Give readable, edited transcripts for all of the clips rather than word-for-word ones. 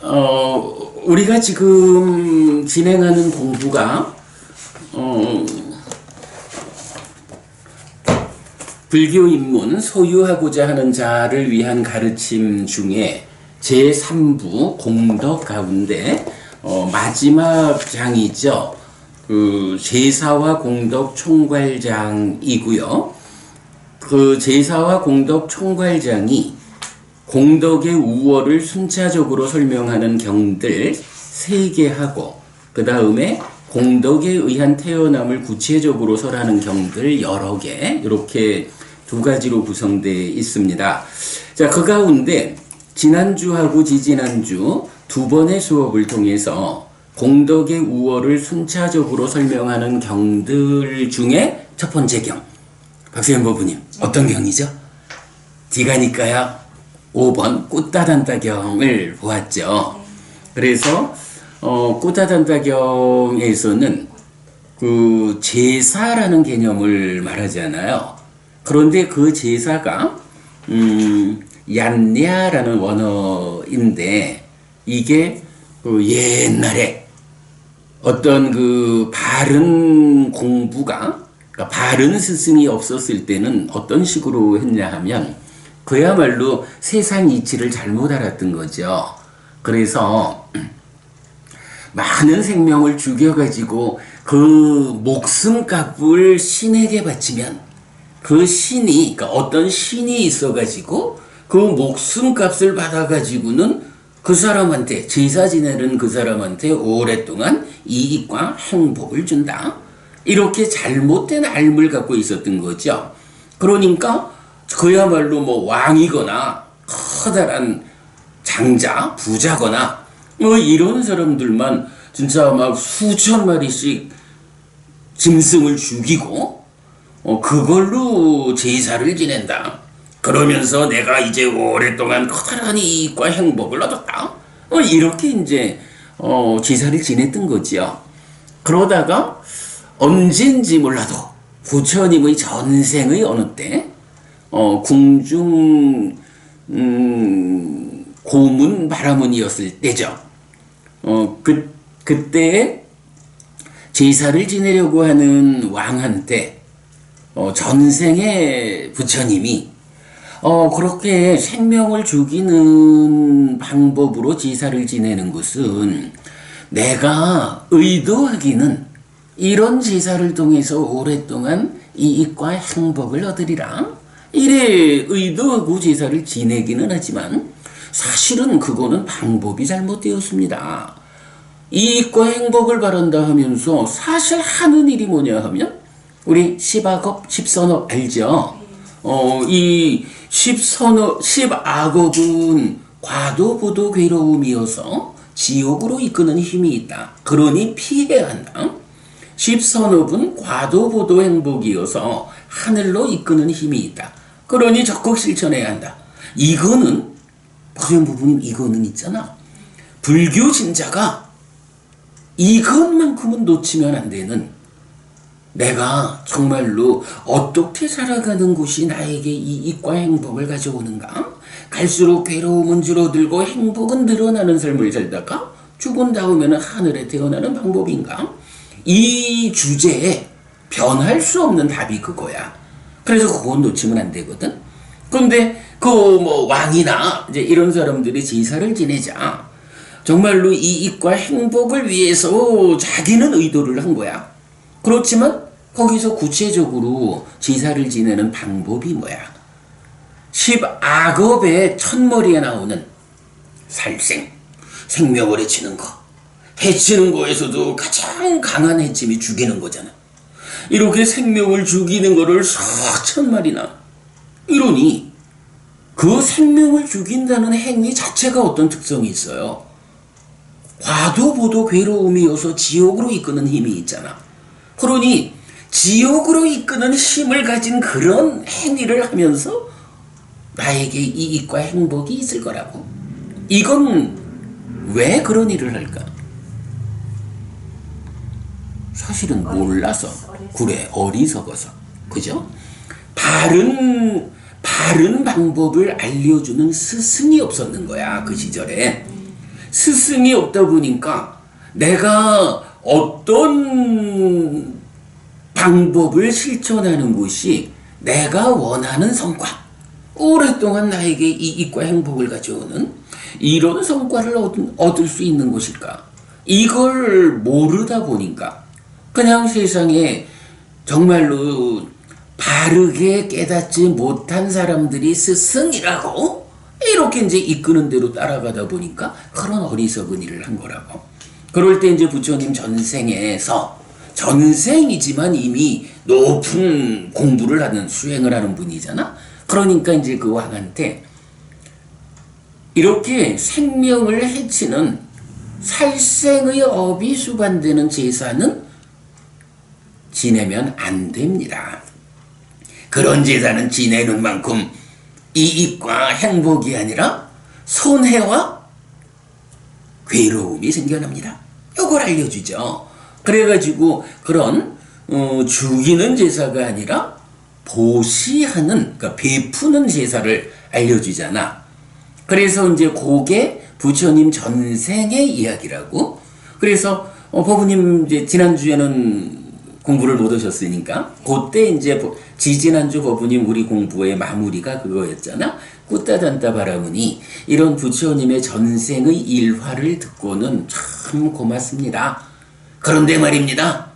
우리가 지금 진행하는 공부가 불교 입문 소유하고자 하는 자를 위한 가르침 중에 제3부 공덕 가운데 마지막 장이죠. 그 제사와 공덕 총괄장이고요. 그 제사와 공덕 총괄장이 공덕의 우월을 순차적으로 설명하는 경들 3개 하고, 그 다음에 공덕에 의한 태어남을 구체적으로 설하는 경들 여러 개, 이렇게 2가지로 구성되어 있습니다. 자, 그 가운데 지난주하고 지지난주 2번의 수업을 통해서 공덕의 우월을 순차적으로 설명하는 경들 중에 첫 번째 경, 박수현 법부님, 어떤 경이죠? 디가니까야 5번 꾸따단다경을 보았죠. 그래서 꾸따단다경에서는 그 제사라는 개념을 말하잖아요. 그런데 그 제사가 얀냐라는 원어인데, 이게 그 옛날에 어떤 그 바른 공부가, 그러니까 바른 스승이 없었을 때는 어떤 식으로 했냐 하면 그야말로 세상 이치를 잘못 알았던 거죠. 그래서 많은 생명을 죽여가지고 그 목숨값을 신에게 바치면 그 신이, 그러니까 어떤 신이 있어가지고 그 목숨값을 받아가지고는 그 사람한테, 제사 지내는 그 사람한테 오랫동안 이익과 행복을 준다. 이렇게 잘못된 알을 갖고 있었던 거죠. 그러니까 그야말로 뭐 왕이거나 커다란 장자, 부자거나 뭐 이런 사람들만 진짜 막 수천 마리씩 짐승을 죽이고 그걸로 제사를 지낸다. 그러면서 내가 이제 오랫동안 커다란 이익과 행복을 얻었다. 이렇게 이제 제사를 지냈던 거지요. 그러다가 언젠지 몰라도 부처님의 전생의 어느 때 궁중 고문 바라문이었을 때죠. 그때 제사를 지내려고 하는 왕한테 전생의 부처님이 그렇게 생명을 죽이는 방법으로 제사를 지내는 것은 내가 의도하기는 이런 제사를 통해서 오랫동안 이익과 행복을 얻으리라. 이래 의도하고 제사를 지내기는 하지만 사실은 그거는 방법이 잘못되었습니다. 이익과 행복을 바란다 하면서 사실 하는 일이 뭐냐 하면 우리 십선업 알죠? 이 십악업은 과도보도 괴로움이어서 지옥으로 이끄는 힘이 있다. 그러니 피해야 한다. 십선업은 과도보도 행복이어서 하늘로 이끄는 힘이 있다. 그러니 적극 실천해야 한다. 이거는 박수현 부부님, 이거는 있잖아. 불교 신자가 이것만큼은 놓치면 안 되는, 내가 정말로 어떻게 살아가는 것이 나에게 이익과 행복을 가져오는가? 갈수록 괴로움은 줄어들고 행복은 늘어나는 삶을 살다가 죽은 다음에는 하늘에 태어나는 방법인가? 이 주제에 변할 수 없는 답이 그거야. 그래서 그건 놓치면 안 되거든. 그런데 그 뭐 왕이나 이제 이런 사람들이 제사를 지내자 정말로 이익과 행복을 위해서 자기는 의도를 한 거야. 그렇지만 거기서 구체적으로 제사를 지내는 방법이 뭐야? 십악업의 첫머리에 나오는 살생, 생명을 해치는 거. 해치는 거에서도 가장 강한 해침이 죽이는 거잖아. 이렇게 생명을 죽이는 거를 수천 마리나. 이러니 그 생명을 죽인다는 행위 자체가 어떤 특성이 있어요. 과도보도 괴로움이어서 지옥으로 이끄는 힘이 있잖아. 그러니 지옥으로 이끄는 힘을 가진 그런 행위를 하면서 나에게 이익과 행복이 있을 거라고. 이건 왜 그런 일을 할까? 사실은 몰라서. 그래, 어리석어서. 그죠? 바른 방법을 알려주는 스승이 없었는 거야, 그 시절에. 스승이 없다 보니까 내가 어떤 방법을 실천하는 것이 내가 원하는 성과, 오랫동안 나에게 이익과 행복을 가져오는 이런 성과를 얻을 수 있는 것일까? 이걸 모르다 보니까 그냥 세상에 정말로 바르게 깨닫지 못한 사람들이 스승이라고 이렇게 이제 이끄는 대로 따라가다 보니까 그런 어리석은 일을 한 거라고. 그럴 때 이제 부처님 전생에서, 전생이지만 이미 높은 공부를 하는, 수행을 하는 분이잖아. 그러니까 이제 그 왕한테 이렇게 생명을 해치는 살생의 업이 수반되는 제사는 지내면 안 됩니다. 그런 제사는 지내는 만큼 이익과 행복이 아니라 손해와 괴로움이 생겨납니다. 이걸 알려주죠. 그래가지고 그런 죽이는 제사가 아니라 보시하는, 그러니까 베푸는 제사를 알려주잖아. 그래서 이제 그게 부처님 전생의 이야기라고. 그래서 법부님 이제 지난주에는 공부를 못 하셨으니까 그때 이제 지지난주 법부님 우리 공부의 마무리가 그거였잖아. 꾸따단따 바라무니 이런 부처님의 전생의 일화를 듣고는 참 고맙습니다. 그런데 말입니다.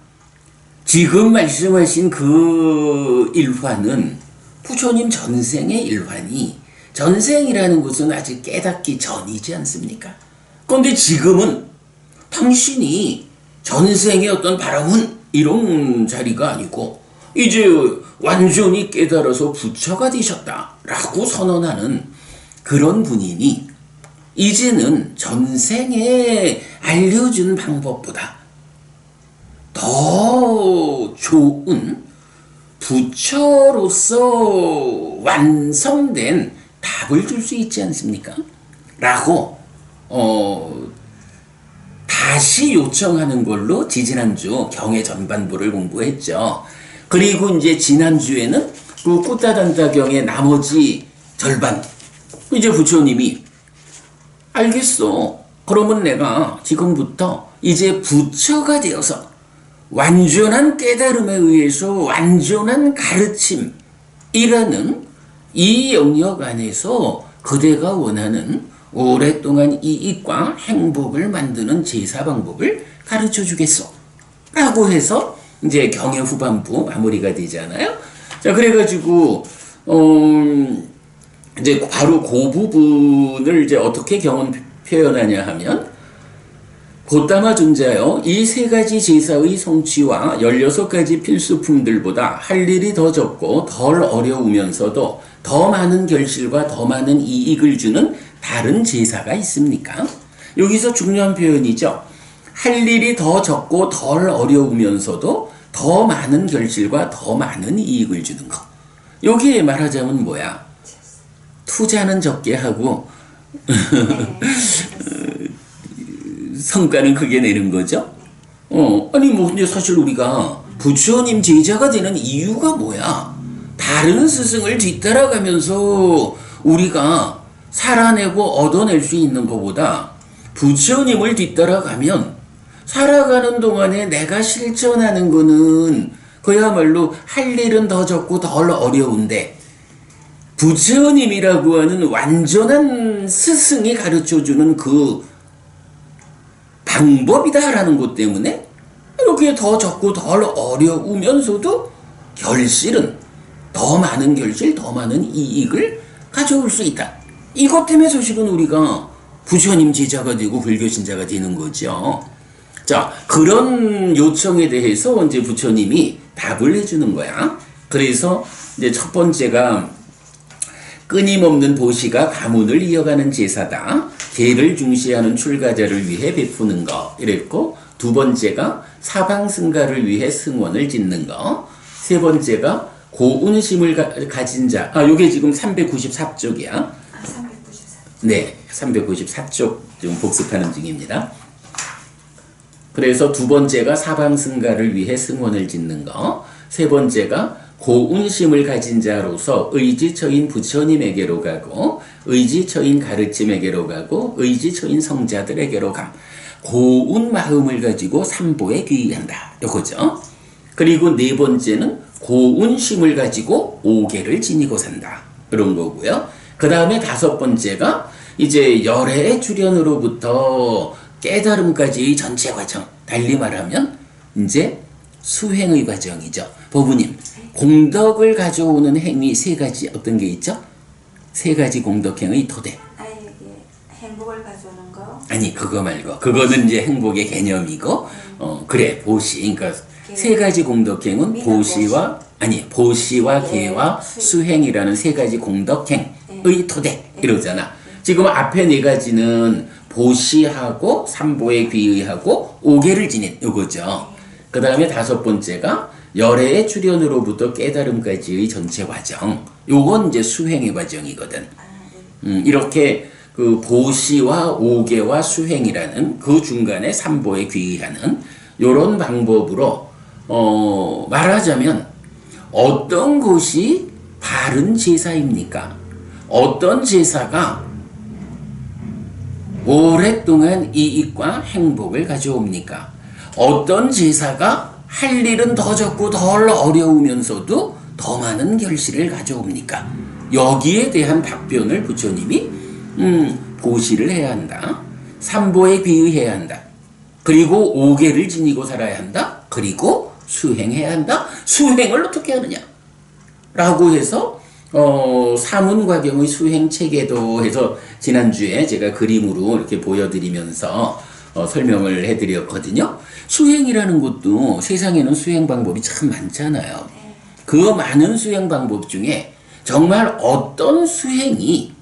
지금 말씀하신 그 일화는 부처님 전생의 일화니, 전생이라는 것은 아직 깨닫기 전이지 않습니까? 그런데 지금은 당신이 전생의 어떤 바람은 이런 자리가 아니고 이제 완전히 깨달아서 부처가 되셨다라고 선언하는 그런 분이니 이제는 전생에 알려준 방법보다 더 좋은 부처로서 완성된 답을 줄 수 있지 않습니까? 라고 다시 요청하는 걸로 지지난주 경의 전반부를 공부했죠. 그리고 이제 지난주에는 그 꾸따단따 경의 나머지 절반, 이제 부처님이 알겠어. 그러면 내가 지금부터 이제 부처가 되어서 완전한 깨달음에 의해서 완전한 가르침이라는 이 영역 안에서 그대가 원하는 오랫동안 이익과 행복을 만드는 제사 방법을 가르쳐 주겠어. 라고 해서 이제 경의 후반부 마무리가 되잖아요. 자, 그래가지고, 이제 바로 그 부분을 이제 어떻게 경은 표현하냐 하면, 고따마 존자여, 이 세 가지 제사의 성취와 16가지 필수품들보다 할 일이 더 적고 덜 어려우면서도 더 많은 결실과 더 많은 이익을 주는 다른 제사가 있습니까? 여기서 중요한 표현이죠. 할 일이 더 적고 덜 어려우면서도 더 많은 결실과 더 많은 이익을 주는 거. 여기에 말하자면 뭐야? 투자는 적게 하고 성과는 크게 내는 거죠. 아니 뭐 근데 사실 우리가 부처님 제자가 되는 이유가 뭐야? 다른 스승을 뒤따라가면서 우리가 살아내고 얻어낼 수 있는 것보다 부처님을 뒤따라가면 살아가는 동안에 내가 실천하는 거는 그야말로 할 일은 더 적고 덜 어려운데 부처님이라고 하는 완전한 스승이 가르쳐주는 그 방법이다라는 것 때문에 이렇게 더 적고 덜 어려우면서도 결실은 더 많은 결실, 더 많은 이익을 가져올 수 있다. 이것 때문에 사실은 우리가 부처님 제자가 되고 불교 신자가 되는 거죠. 자, 그런 요청에 대해서 이제 부처님이 답을 해주는 거야. 그래서 이제 첫 번째가 끊임없는 보시가 가문을 이어가는 제사다. 계를 중시하는 출가자를 위해 베푸는 거. 이랬고, 두 번째가 사방승가를 위해 승원을 짓는 거. 세 번째가 고운심을 가진 자. 요게 지금 394쪽이야. 394. 네, 394쪽 지금 복습하는 중입니다. 그래서 두 번째가 사방승가를 위해 승원을 짓는 거. 세 번째가 고운심을 가진 자로서 의지처인 부처님에게로 가고, 의지처인 가르침에게로 가고 의지처인 성자들에게로 감. 고운 마음을 가지고 삼보에 귀의한다. 요거죠. 그리고 네 번째는 고운 심을 가지고 오계를 지니고 산다. 그런 거고요. 그 다음에 다섯 번째가 이제 열애의 출현으로부터 깨달음까지의 전체 과정. 달리 말하면 이제 수행의 과정이죠. 법부님, 공덕을 가져오는 행위 세 가지 어떤 게 있죠? 세 가지 공덕행의 토대. 행복을 가져오는 거? 아니, 그거 말고. 그거는 이제 행복의 개념이고, 그래, 보시. 그러니까 세 가지 공덕행은 보시와, 아니, 보시와 계와 수행이라는 세 가지 공덕행의 토대. 이러잖아. 지금 앞에 네 가지는 보시하고, 삼보에 귀의하고, 오계를 지닌, 요거죠. 그 다음에 다섯 번째가 열애의 출현으로부터 깨달음까지의 전체 과정. 요건 이제 수행의 과정이거든. 이렇게 그 보시와 오계와 수행이라는 그 중간에 삼보에 귀의하는 요런 방법으로 말하자면 어떤 것이 바른 제사입니까? 어떤 제사가 오랫동안 이익과 행복을 가져옵니까? 어떤 제사가 할 일은 더 적고 덜 어려우면서도 더 많은 결실을 가져옵니까? 여기에 대한 답변을 부처님이 보시를 해야 한다. 삼보에 귀의해야 한다. 그리고 오계를 지니고 살아야 한다. 그리고 수행해야 한다. 수행을 어떻게 하느냐? 라고 해서 사문과경의 수행체계도 해서 지난주에 제가 그림으로 이렇게 보여드리면서 설명을 해드렸거든요. 수행이라는 것도 세상에는 수행 방법이 참 많잖아요. 그 많은 수행 방법 중에 정말 어떤 수행이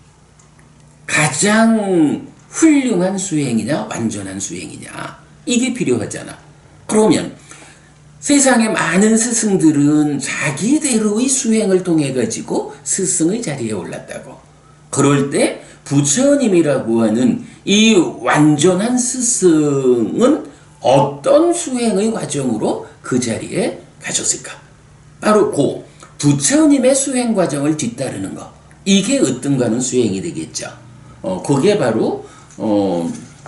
가장 훌륭한 수행이냐, 완전한 수행이냐, 이게 필요하잖아. 그러면 세상의 많은 스승들은 자기대로의 수행을 통해 가지고 스승의 자리에 올랐다고. 그럴 때 부처님이라고 하는 이 완전한 스승은 어떤 수행의 과정으로 그 자리에 가셨을까? 바로 그 부처님의 수행 과정을 뒤따르는 거. 이게 으뜸가는 수행이 되겠죠. 그게 바로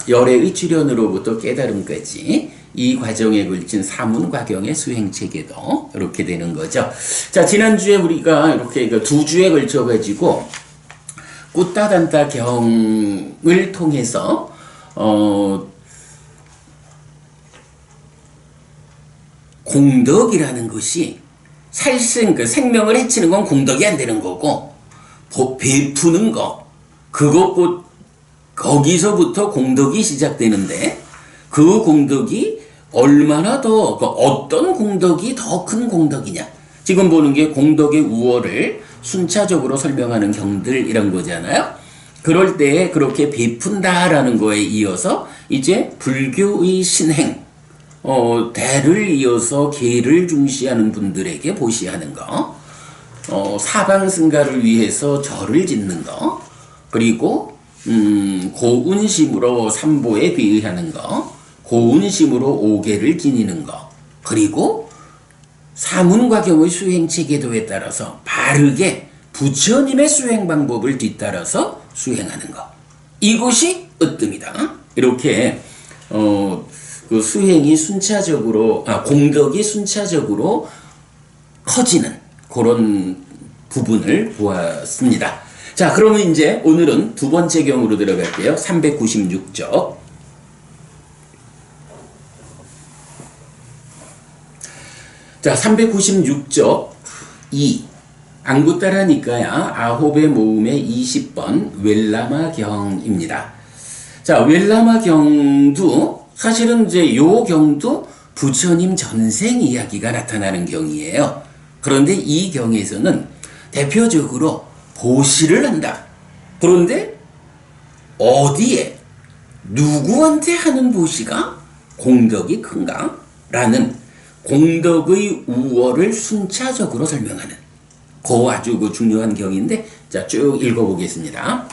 열애의 출현으로부터 깨달음까지 이 과정에 걸친 사문과경의 수행체계도 이렇게 되는 거죠. 자, 지난주에 우리가 이렇게 두 주에 걸쳐가지고 꾸따단따 경을 통해서 공덕이라는 것이 살생, 그 생명을 해치는 건 공덕이 안 되는 거고, 베푸는 거, 그것, 거기서부터 공덕이 시작되는데, 그 공덕이 얼마나 더, 어떤 공덕이 더 큰 공덕이냐. 지금 보는 게 공덕의 우월을 순차적으로 설명하는 경들 이런 거잖아요. 그럴 때 그렇게 베푼다라는 거에 이어서 이제 불교의 신행, 대를 이어서 계를 중시하는 분들에게 보시하는 거, 사방승가를 위해서 절을 짓는 거, 그리고 고운심으로 삼보에 귀의하는 거, 고운심으로 오계를 지니는 거, 그리고 사문과경의 수행체계도에 따라서 바르게 부처님의 수행 방법을 뒤따라서 수행하는 거. 이것이 으뜸이다. 이렇게 그 수행이 순차적으로, 공덕이 순차적으로 커지는 그런 부분을 보았습니다. 자, 그러면 이제 오늘은 두 번째 경으로 들어갈게요. 396쪽. 자, 396쪽 2. 안구따라니까야 아홉의 모음의 20번 웰라마경입니다. 자, 웰라마경도 사실은 이제 요 경도 부처님 전생 이야기가 나타나는 경이에요. 그런데 이 경에서는 대표적으로 보시를 한다. 그런데 어디에 누구한테 하는 보시가 공덕이 큰가? 라는 공덕의 우월을 순차적으로 설명하는 그 아주 그 중요한 경인데, 자, 쭉 읽어보겠습니다.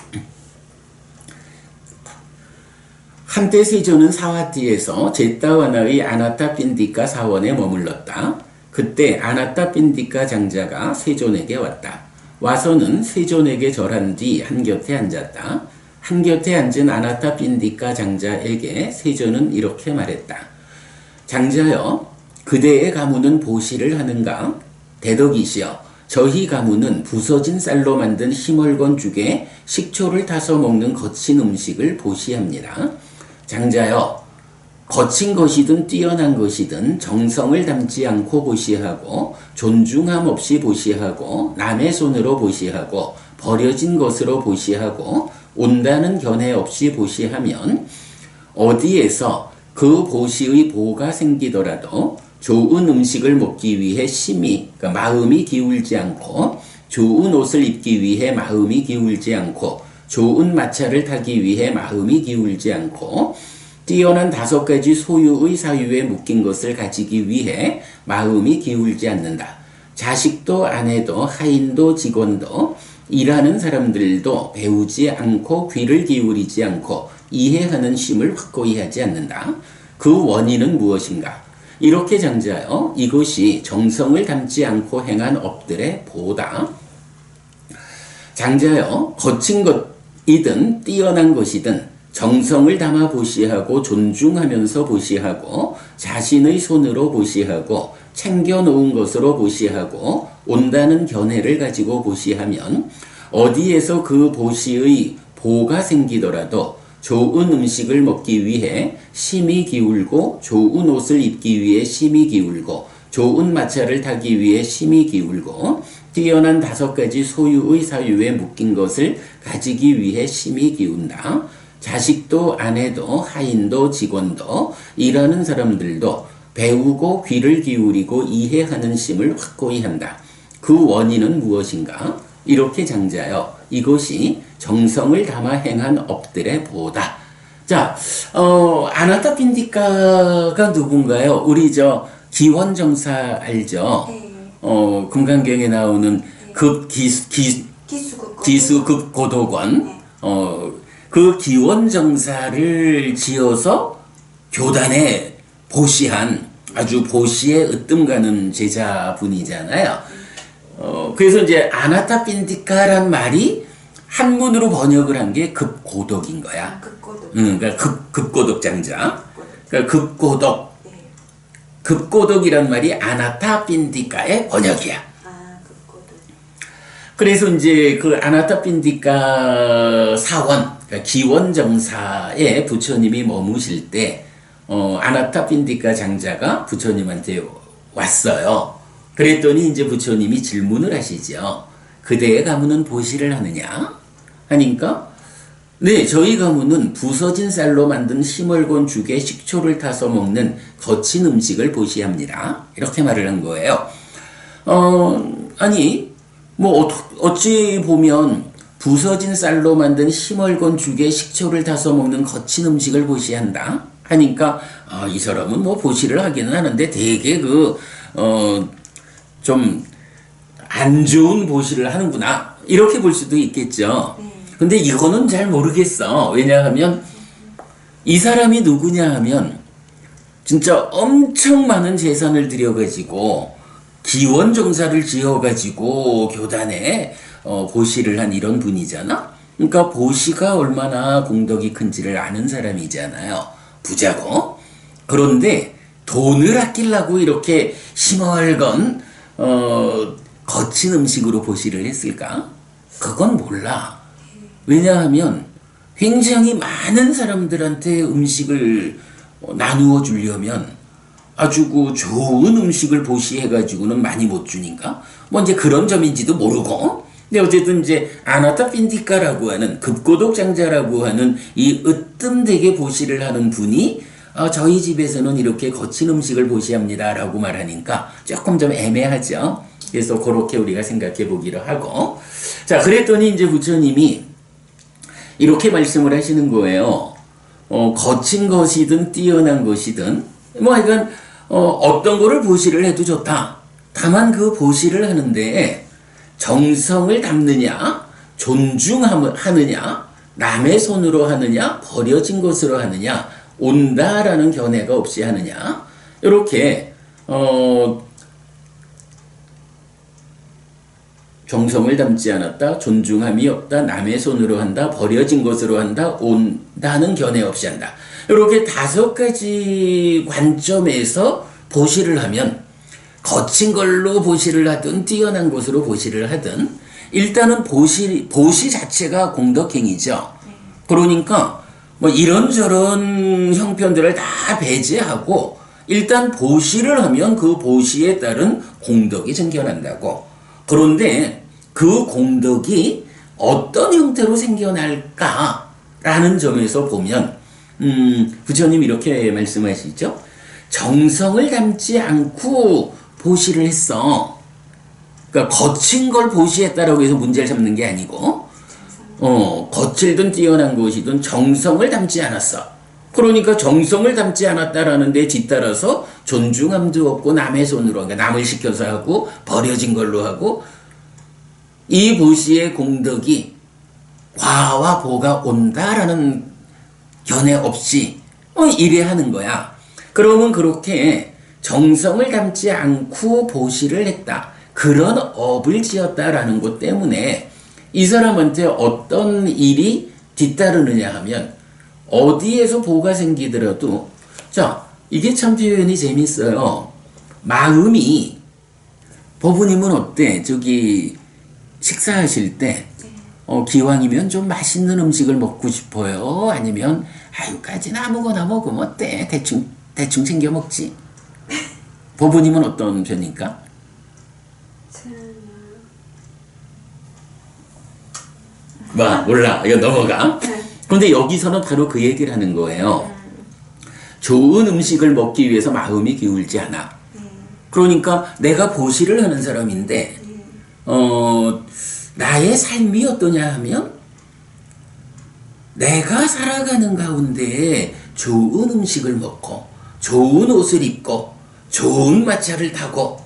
한때 세존은 사와티에서 제타와나의 아나타핀디카 사원에 머물렀다. 그때 아나타핀디카 장자가 세존에게 왔다. 와서는 세존에게 절한 뒤 한곁에 앉았다. 한곁에 앉은 아나타 빈디카 장자에게 세존은 이렇게 말했다. 장자여, 그대의 가문은 보시를 하는가? 대덕이시여, 저희 가문은 부서진 쌀로 만든 희멀건 죽에 식초를 타서 먹는 거친 음식을 보시합니다. 장자여, 거친 것이든 뛰어난 것이든 정성을 담지 않고 보시하고 존중함 없이 보시하고 남의 손으로 보시하고 버려진 것으로 보시하고 온다는 견해 없이 보시하면 어디에서 그 보시의 보가 생기더라도 좋은 음식을 먹기 위해 심히, 그러니까 마음이 기울지 않고 좋은 옷을 입기 위해 마음이 기울지 않고 좋은 마차를 타기 위해 마음이 기울지 않고 뛰어난 5가지 소유의 사유에 묶인 것을 가지기 위해 마음이 기울지 않는다. 자식도 아내도 하인도 직원도 일하는 사람들도 배우지 않고 귀를 기울이지 않고 이해하는 심을 확고히 하지 않는다. 그 원인은 무엇인가? 이렇게 장자여, 이것이 정성을 담지 않고 행한 업들의 보다. 장자여, 거친 것이든 뛰어난 것이든 정성을 담아 보시하고 존중하면서 보시하고 자신의 손으로 보시하고 챙겨놓은 것으로 보시하고 온다는 견해를 가지고 보시하면 어디에서 그 보시의 보가 생기더라도 좋은 음식을 먹기 위해 심히 기울고 좋은 옷을 입기 위해 심히 기울고 좋은 마차를 타기 위해 심히 기울고 뛰어난 5가지 소유의 사유에 묶인 것을 가지기 위해 심히 기운다. 자식도 아내도 하인도 직원도 일하는 사람들도 배우고 귀를 기울이고 이해하는 심을 확고히 한다. 그 원인은 무엇인가? 이렇게 장자여, 이것이 정성을 담아 행한 업들의 보다. 자, 아나타 빈디카가 누군가요? 우리 기원정사 알죠? 네. 금강경에 나오는 기수급 고도권. 네. 그 기원정사를 지어서 교단에 보시한 아주 보시에 으뜸 가는 제자분이잖아요. 그래서 이제 아나타 빈디카란 말이 한문으로 번역을 한 게 급고독인 거야. 급고독. 그러니까 급고독 장자. 그러니까 급고독. 네. 급고독이란 말이 아나타 빈디카의 번역이야. 급고독. 그래서 이제 그 아나타 빈디카 사원, 그러니까 기원정사에 부처님이 머무실 때 아나타 빈디카 장자가 부처님한테 왔어요. 그랬더니 이제 부처님이 질문을 하시죠. 그대의 가문은 보시를 하느냐? 하니까 네, 저희 가문은 부서진 쌀로 만든 희멀건 죽에 식초를 타서 먹는 거친 음식을 보시합니다. 이렇게 말을 한 거예요. 아니 뭐 어찌 보면 부서진 쌀로 만든 희멀건 죽에 식초를 타서 먹는 거친 음식을 보시한다 하니까 이 사람은 뭐 보시를 하기는 하는데 되게 좀 안 좋은 보시를 하는구나 이렇게 볼 수도 있겠죠. 근데 이거는 잘 모르겠어. 왜냐하면 이 사람이 누구냐 하면 진짜 엄청 많은 재산을 들여가지고 기원정사를 지어가지고 교단에 보시를 한 이런 분이잖아. 그러니까 보시가 얼마나 공덕이 큰지를 아는 사람이잖아요. 부자고. 그런데 돈을 아끼려고 이렇게 희멀건 거친 음식으로 보시를 했을까? 그건 몰라. 왜냐하면 굉장히 많은 사람들한테 음식을 나누어 주려면 아주 좋은 음식을 보시해가지고는 많이 못 주니까 뭐 이제 그런 점인지도 모르고. 근데 어쨌든 이제 아나타 빈디카라고 하는 급고독 장자라고 하는 이 으뜸되게 보시를 하는 분이 저희 집에서는 이렇게 거친 음식을 보시합니다 라고 말하니까 조금 좀 애매하죠. 그래서 그렇게 우리가 생각해 보기로 하고. 자, 그랬더니 이제 부처님이 이렇게 말씀을 하시는 거예요. 거친 것이든 뛰어난 것이든 뭐 하여간 어떤 거를 보시를 해도 좋다. 다만 그 보시를 하는데 정성을 담느냐, 존중하느냐, 남의 손으로 하느냐, 버려진 것으로 하느냐, 온다라는 견해가 없이 하느냐, 이렇게 정성을 담지 않았다, 존중함이 없다, 남의 손으로 한다, 버려진 것으로 한다, 온다는 견해 없이 한다. 이렇게 5가지 관점에서 보시를 하면 거친 걸로 보시를 하든 뛰어난 것으로 보시를 하든 일단은 보시 자체가 공덕행위죠. 그러니까 뭐 이런저런 형편들을 다 배제하고 일단 보시를 하면 그 보시에 따른 공덕이 생겨난다고. 그런데 그 공덕이 어떤 형태로 생겨날까라는 점에서 보면 부처님 이렇게 말씀하시죠. 정성을 담지 않고 보시를 했어. 그러니까 거친 걸 보시했다라고 해서 문제를 잡는 게 아니고 거칠든 뛰어난 것이든 정성을 담지 않았어. 그러니까 정성을 담지 않았다라는 데 뒤따라서 존중함도 없고 남의 손으로, 그러니까 남을 시켜서 하고 버려진 걸로 하고, 이 보시의 공덕이 과와 보가 온다라는 견해 없이 이래 하는 거야. 그러면 그렇게 정성을 담지 않고 보시를 했다, 그런 업을 지었다라는 것 때문에 이 사람한테 어떤 일이 뒤따르느냐 하면 어디에서 보가 생기더라도, 자, 이게 참 표현이 재밌어요. 마음이, 법부님은 어때? 저기 식사하실 때 기왕이면 좀 맛있는 음식을 먹고 싶어요? 아니면 아유까지는 아무거나 먹으면 어때? 대충 챙겨 먹지? 법부님은 어떤 편입니까? 몰라. 이거 넘어가. 그런데 여기서는 바로 그 얘기를 하는 거예요. 좋은 음식을 먹기 위해서 마음이 기울지 않아. 그러니까 내가 보시를 하는 사람인데 나의 삶이 어떠냐 하면 내가 살아가는 가운데 좋은 음식을 먹고 좋은 옷을 입고 좋은 마차를 타고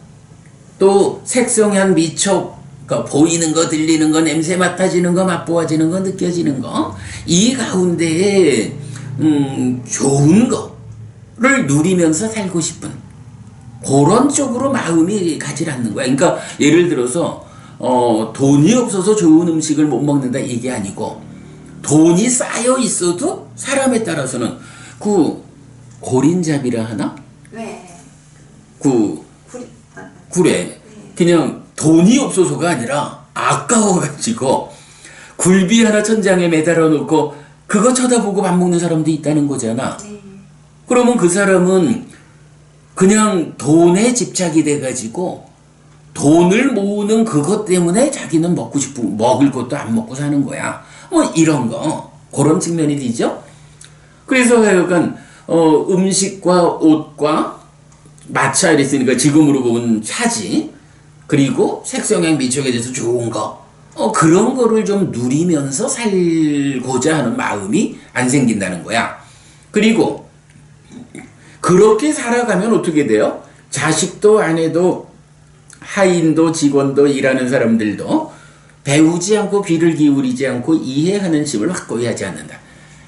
또 색성향 미촉, 그러니까 보이는 거, 들리는 거, 냄새 맡아지는 거, 맛보아지는 거, 느껴지는 거, 이 가운데에 좋은 거를 누리면서 살고 싶은 그런 쪽으로 마음이 가지 않는 거야. 그러니까 예를 들어서 돈이 없어서 좋은 음식을 못 먹는다 이게 아니고, 돈이 쌓여 있어도 사람에 따라서는 그 고린잡이라 하나? 네. 그래. 그냥 돈이 없어서가 아니라 아까워가지고 굴비 하나 천장에 매달아 놓고 그거 쳐다보고 밥 먹는 사람도 있다는 거잖아. 그러면 그 사람은 그냥 돈에 집착이 돼가지고 돈을 모으는 그것 때문에 자기는 먹고 싶은, 먹을 것도 안 먹고 사는 거야. 이런 거, 그런 측면이 되죠. 그래서 하여간 음식과 옷과 마차 이랬으니까 지금으로 보면 차지, 그리고 색성향 미촉에 대해서 좋은 거, 그런 거를 좀 누리면서 살고자 하는 마음이 안 생긴다는 거야. 그리고 그렇게 살아가면 어떻게 돼요? 자식도 아내도 하인도 직원도 일하는 사람들도 배우지 않고 귀를 기울이지 않고 이해하는 심을 확고히 하지 않는다.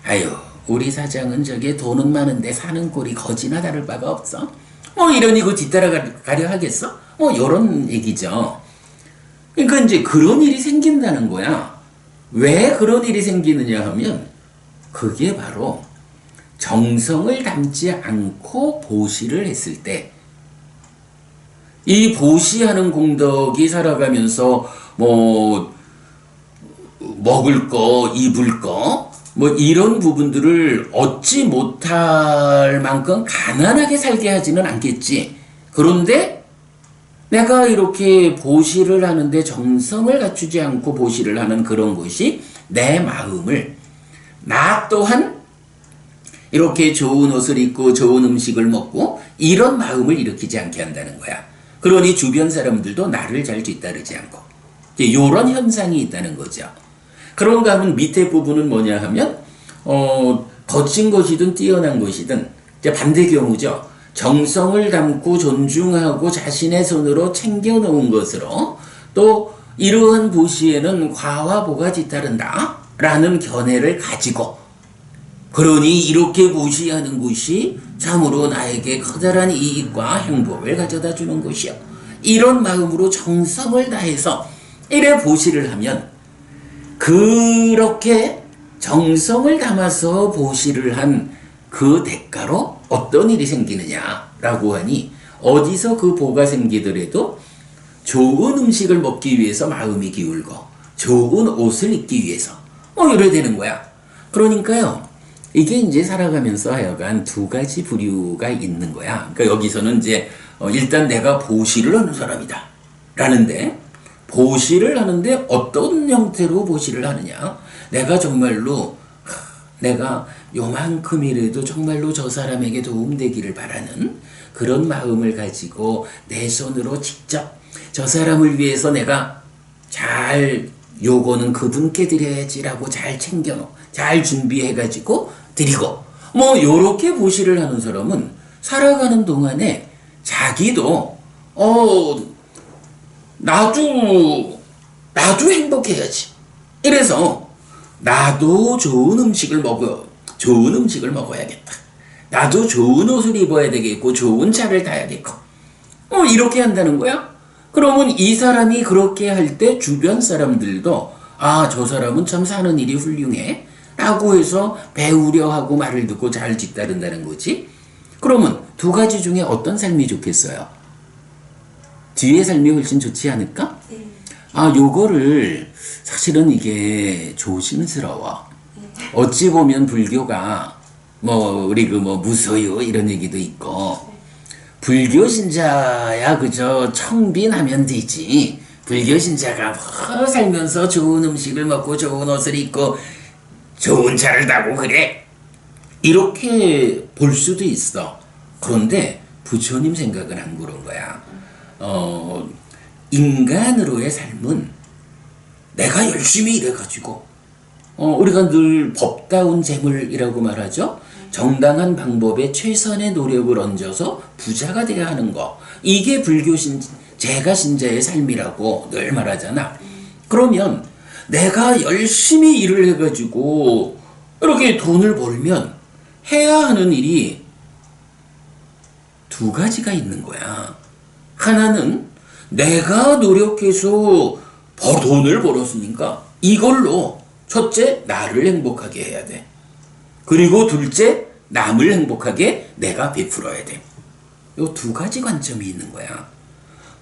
아유, 우리 사장은 저게 돈은 많은데 사는 꼴이 거지나 다를 바가 없어. 이러니 그 뒤따라가려 하겠어? 요런 얘기죠. 그러니까 이제 그런 일이 생긴다는 거야. 왜 그런 일이 생기느냐 하면 그게 바로 정성을 담지 않고 보시를 했을 때, 이 보시하는 공덕이 살아가면서 먹을 거, 입을 거, 이런 부분들을 얻지 못할 만큼 가난하게 살게 하지는 않겠지. 그런데 내가 이렇게 보시를 하는데 정성을 갖추지 않고 보시를 하는 그런 것이 내 마음을, 나 또한 이렇게 좋은 옷을 입고 좋은 음식을 먹고 이런 마음을 일으키지 않게 한다는 거야. 그러니 주변 사람들도 나를 잘 뒤따르지 않고, 이런 현상이 있다는 거죠. 그런가 하면 밑에 부분은 뭐냐 하면 거친 것이든 뛰어난 것이든 이제 반대 경우죠. 정성을 담고 존중하고 자신의 손으로 챙겨놓은 것으로 또 이러한 보시에는 과와 보가 뒤따른다 라는 견해를 가지고, 그러니 이렇게 보시하는 것이 참으로 나에게 커다란 이익과 행복을 가져다 주는 것이요, 이런 마음으로 정성을 다해서 이래 보시를 하면 그렇게 정성을 담아서 보시를 한 그 대가로 어떤 일이 생기느냐라고 하니 어디서 그 보가 생기더라도 좋은 음식을 먹기 위해서 마음이 기울고 좋은 옷을 입기 위해서 이래 되는 거야. 그러니까요. 이게 이제 살아가면서 하여간 두 가지 부류가 있는 거야. 그러니까 여기서는 이제 일단 내가 보시를 하는 사람이다. 라는데 보시를 하는데 어떤 형태로 보시를 하느냐. 내가 정말로 내가 요만큼이라도 정말로 저 사람에게 도움되기를 바라는 그런 마음을 가지고 내 손으로 직접 저 사람을 위해서 내가 잘 요거는 그분께 드려야지라고 잘 챙겨놓고 잘 준비해가지고 드리고 요렇게 보시를 하는 사람은 살아가는 동안에 자기도 나도 행복해야지. 이래서 나도 좋은 음식을 먹어야겠다. 나도 좋은 옷을 입어야 되겠고 좋은 차를 타야겠고 이렇게 한다는 거야. 그러면 이 사람이 그렇게 할 때 주변 사람들도 저 사람은 참 사는 일이 훌륭해 라고 해서 배우려 하고 말을 듣고 잘 뒤따른다는 거지. 그러면 두 가지 중에 어떤 삶이 좋겠어요? 뒤의 삶이 훨씬 좋지 않을까? 요거를 사실은 이게 조심스러워. 어찌 보면 불교가 우리 무소유 이런 얘기도 있고 불교 신자야 그저 청빈하면 되지. 불교 신자가 살면서 좋은 음식을 먹고 좋은 옷을 입고 좋은 차를 타고 그래. 이렇게 볼 수도 있어. 그런데 부처님 생각은 안 그런 거야. 인간으로의 삶은 내가 열심히 일해가지고 우리가 늘 법다운 재물이라고 말하죠. 정당한 방법에 최선의 노력을 얹어서 부자가 되어야 하는 거. 이게 제가 신자의 삶이라고 늘 말하잖아. 그러면 내가 열심히 일을 해가지고 이렇게 돈을 벌면 해야 하는 일이 두 가지가 있는 거야. 하나는 내가 노력해서 돈을 벌었으니까 이걸로 첫째 나를 행복하게 해야 돼. 그리고 둘째 남을 행복하게 내가 베풀어야 돼. 요 두 가지 관점이 있는 거야.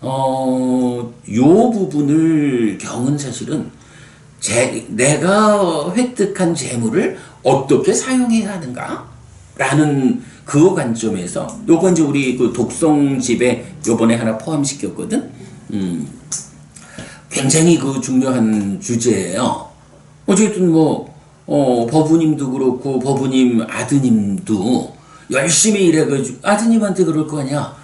요 부분을 경은 사실은 내가 획득한 재물을 어떻게 사용해야 하는가? 라는 그 관점에서 요거 이제 우리 그 독송집에 요번에 하나 포함시켰거든. 굉장히 그 중요한 주제예요. 어쨌든 법우님도 그렇고 법우님 아드님도 열심히 일해가지고 아드님한테 그럴 거 아니야.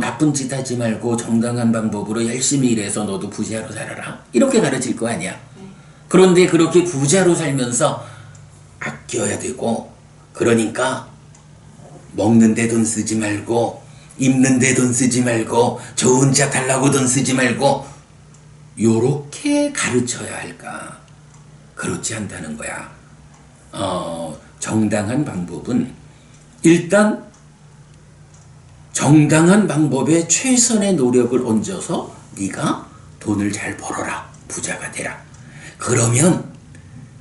나쁜 짓 하지 말고 정당한 방법으로 열심히 일해서 너도 부자로 살아라. 이렇게 가르칠 거 아니야. 그런데 그렇게 부자로 살면서 아껴야 되고 그러니까 먹는 데 돈 쓰지 말고 입는 데 돈 쓰지 말고 좋은 차 달라고 돈 쓰지 말고 요렇게 가르쳐야 할까? 그렇지 않다는 거야. 정당한 방법은 일단 정당한 방법에 최선의 노력을 얹어서 네가 돈을 잘 벌어라. 부자가 되라. 그러면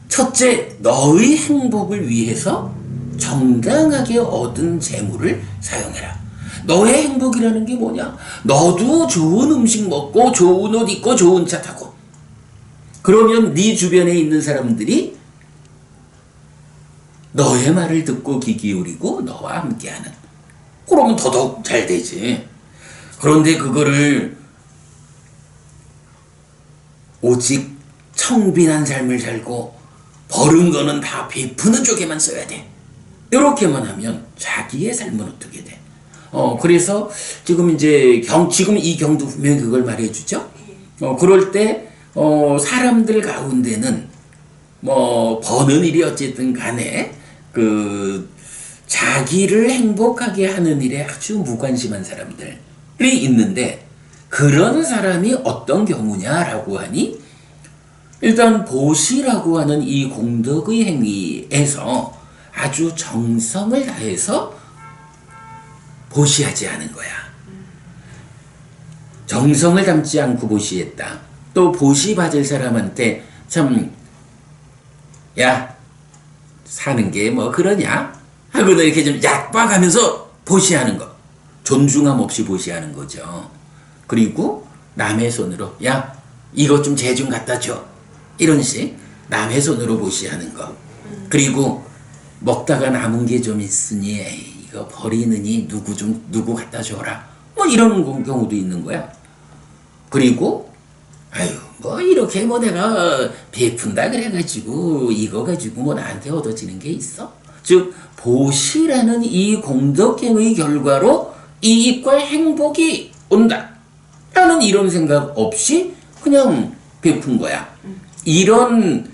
첫째 너의 행복을 위해서 정당하게 얻은 재물을 사용해라. 너의 행복이라는 게 뭐냐? 너도 좋은 음식 먹고 좋은 옷 입고 좋은 차 타고 그러면 네 주변에 있는 사람들이 너의 말을 듣고 귀 기울이고 너와 함께하는. 그러면 더더욱 잘 되지. 그런데 그거를 오직 청빈한 삶을 살고 벌은 거는 다 베푸는 쪽에만 써야 돼. 이렇게만 하면 자기의 삶은 어떻게 돼? 그래서 지금 이제 지금 이 경도 분명히 그걸 말해주죠. 그럴 때 사람들 가운데는 버는 일이 어쨌든 간에 자기를 행복하게 하는 일에 아주 무관심한 사람들이 있는데 그런 사람이 어떤 경우냐라고 하니 일단 보시라고 하는 이 공덕의 행위에서 아주 정성을 다해서 보시하지 않은 거야. 정성을 담지 않고 보시했다. 또 보시 받을 사람한테 참, 야, 사는 게 뭐 그러냐? 하고는 이렇게 좀 얕박하면서 보시하는 거. 존중함 없이 보시하는 거죠. 그리고 남의 손으로, 야, 이것 좀 재 좀 갖다 줘. 이런 식 남의 손으로 보시하는 거. 그리고 먹다가 남은 게 좀 있으니 에이, 이거 버리느니 누구 갖다 줘라. 뭐 이런 경우도 있는 거야. 그리고 아유 뭐 이렇게 뭐 내가 베푼다 그래가지고 이거 가지고 뭐 나한테 얻어지는 게 있어? 즉 보시라는 이 공덕행의 결과로 이익과 행복이 온다 라는 이런 생각 없이 그냥 베푼 거야. 이런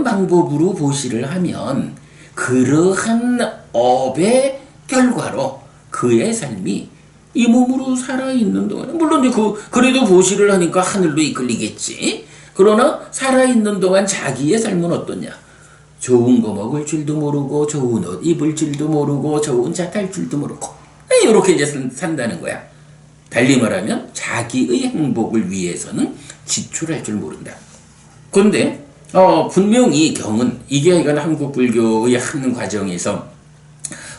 방법으로 보시를 하면 그러한 업의 결과로 그의 삶이 이 몸으로 살아있는 동안, 물론 이제 그래도 보시를 하니까 하늘로 이끌리겠지. 그러나 살아있는 동안 자기의 삶은 어떠냐? 좋은 거 먹을 줄도 모르고, 좋은 옷 입을 줄도 모르고, 좋은 차 탈 줄도 모르고, 이렇게 이제 산다는 거야. 달리 말하면 자기의 행복을 위해서는 지출할 줄 모른다. 그런데 분명히 경은 이게 이건 한국 불교의 한 과정에서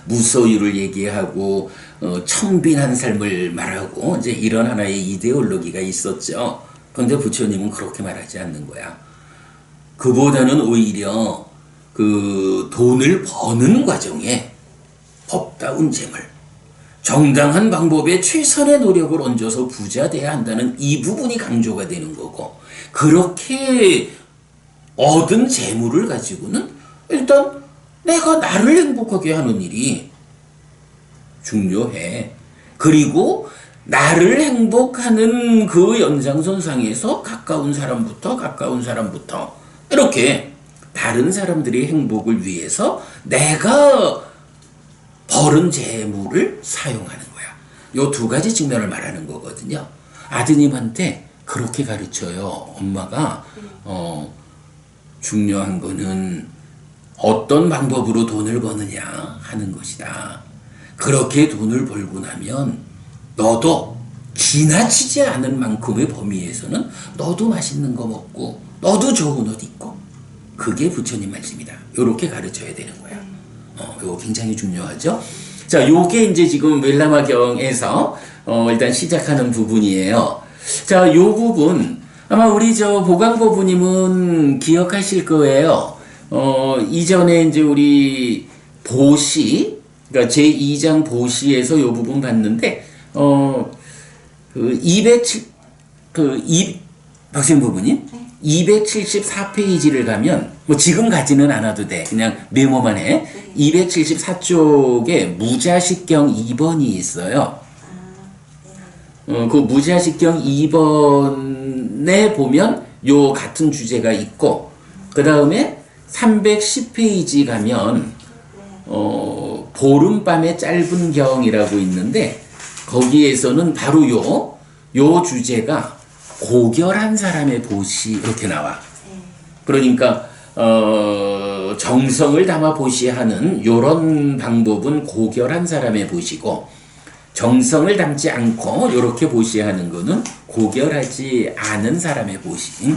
무소유를 얘기하고 천빈한 삶을 말하고 이제 이런 하나의 이데올로기가 있었죠. 그런데 부처님은 그렇게 말하지 않는 거야. 그보다는 오히려 그 돈을 버는 과정에 법다운 재물, 정당한 방법에 최선의 노력을 얹어서 부자 돼야 한다는 이 부분이 강조가 되는 거고, 그렇게 얻은 재물을 가지고는 일단 내가 나를 행복하게 하는 일이 중요해. 그리고 나를 행복하는 그 연장선상에서 가까운 사람부터 이렇게 다른 사람들의 행복을 위해서 내가 벌은 재물을 사용하는 거야. 요 두 가지 측면을 말하는 거거든요. 아드님한테 그렇게 가르쳐요. 엄마가 중요한 거는 어떤 방법으로 돈을 버느냐 하는 것이다. 그렇게 돈을 벌고 나면 너도 지나치지 않은 만큼의 범위에서는 너도 맛있는 거 먹고 너도 좋은 옷 입고, 그게 부처님 말씀이다. 요렇게 가르쳐야 되는 거야. 요거 굉장히 중요하죠. 자, 요게 이제 지금 웰라마경에서 일단 시작하는 부분이에요. 자, 요 부분 아마 우리 보광보부님은 기억하실 거예요. 이전에 이제 우리 보시, 그러니까 제2장 보시에서 요 부분 봤는데, 박생 부부님, 274페이지를 가면, 뭐 지금 가지는 않아도 돼. 그냥 메모만 해. 274쪽에 무자식경 2번이 있어요. 그 무자식경 2번에 보면 요 같은 주제가 있고, 그 다음에 310페이지 가면 보름밤의 짧은 경이라고 있는데, 거기에서는 바로 요 주제가 고결한 사람의 보시 이렇게 나와. 그러니까 정성을 담아 보시하는 요런 방법은 고결한 사람의 보시고, 정성을 담지 않고 이렇게 보시하는 거는 고결하지 않은 사람의 보시.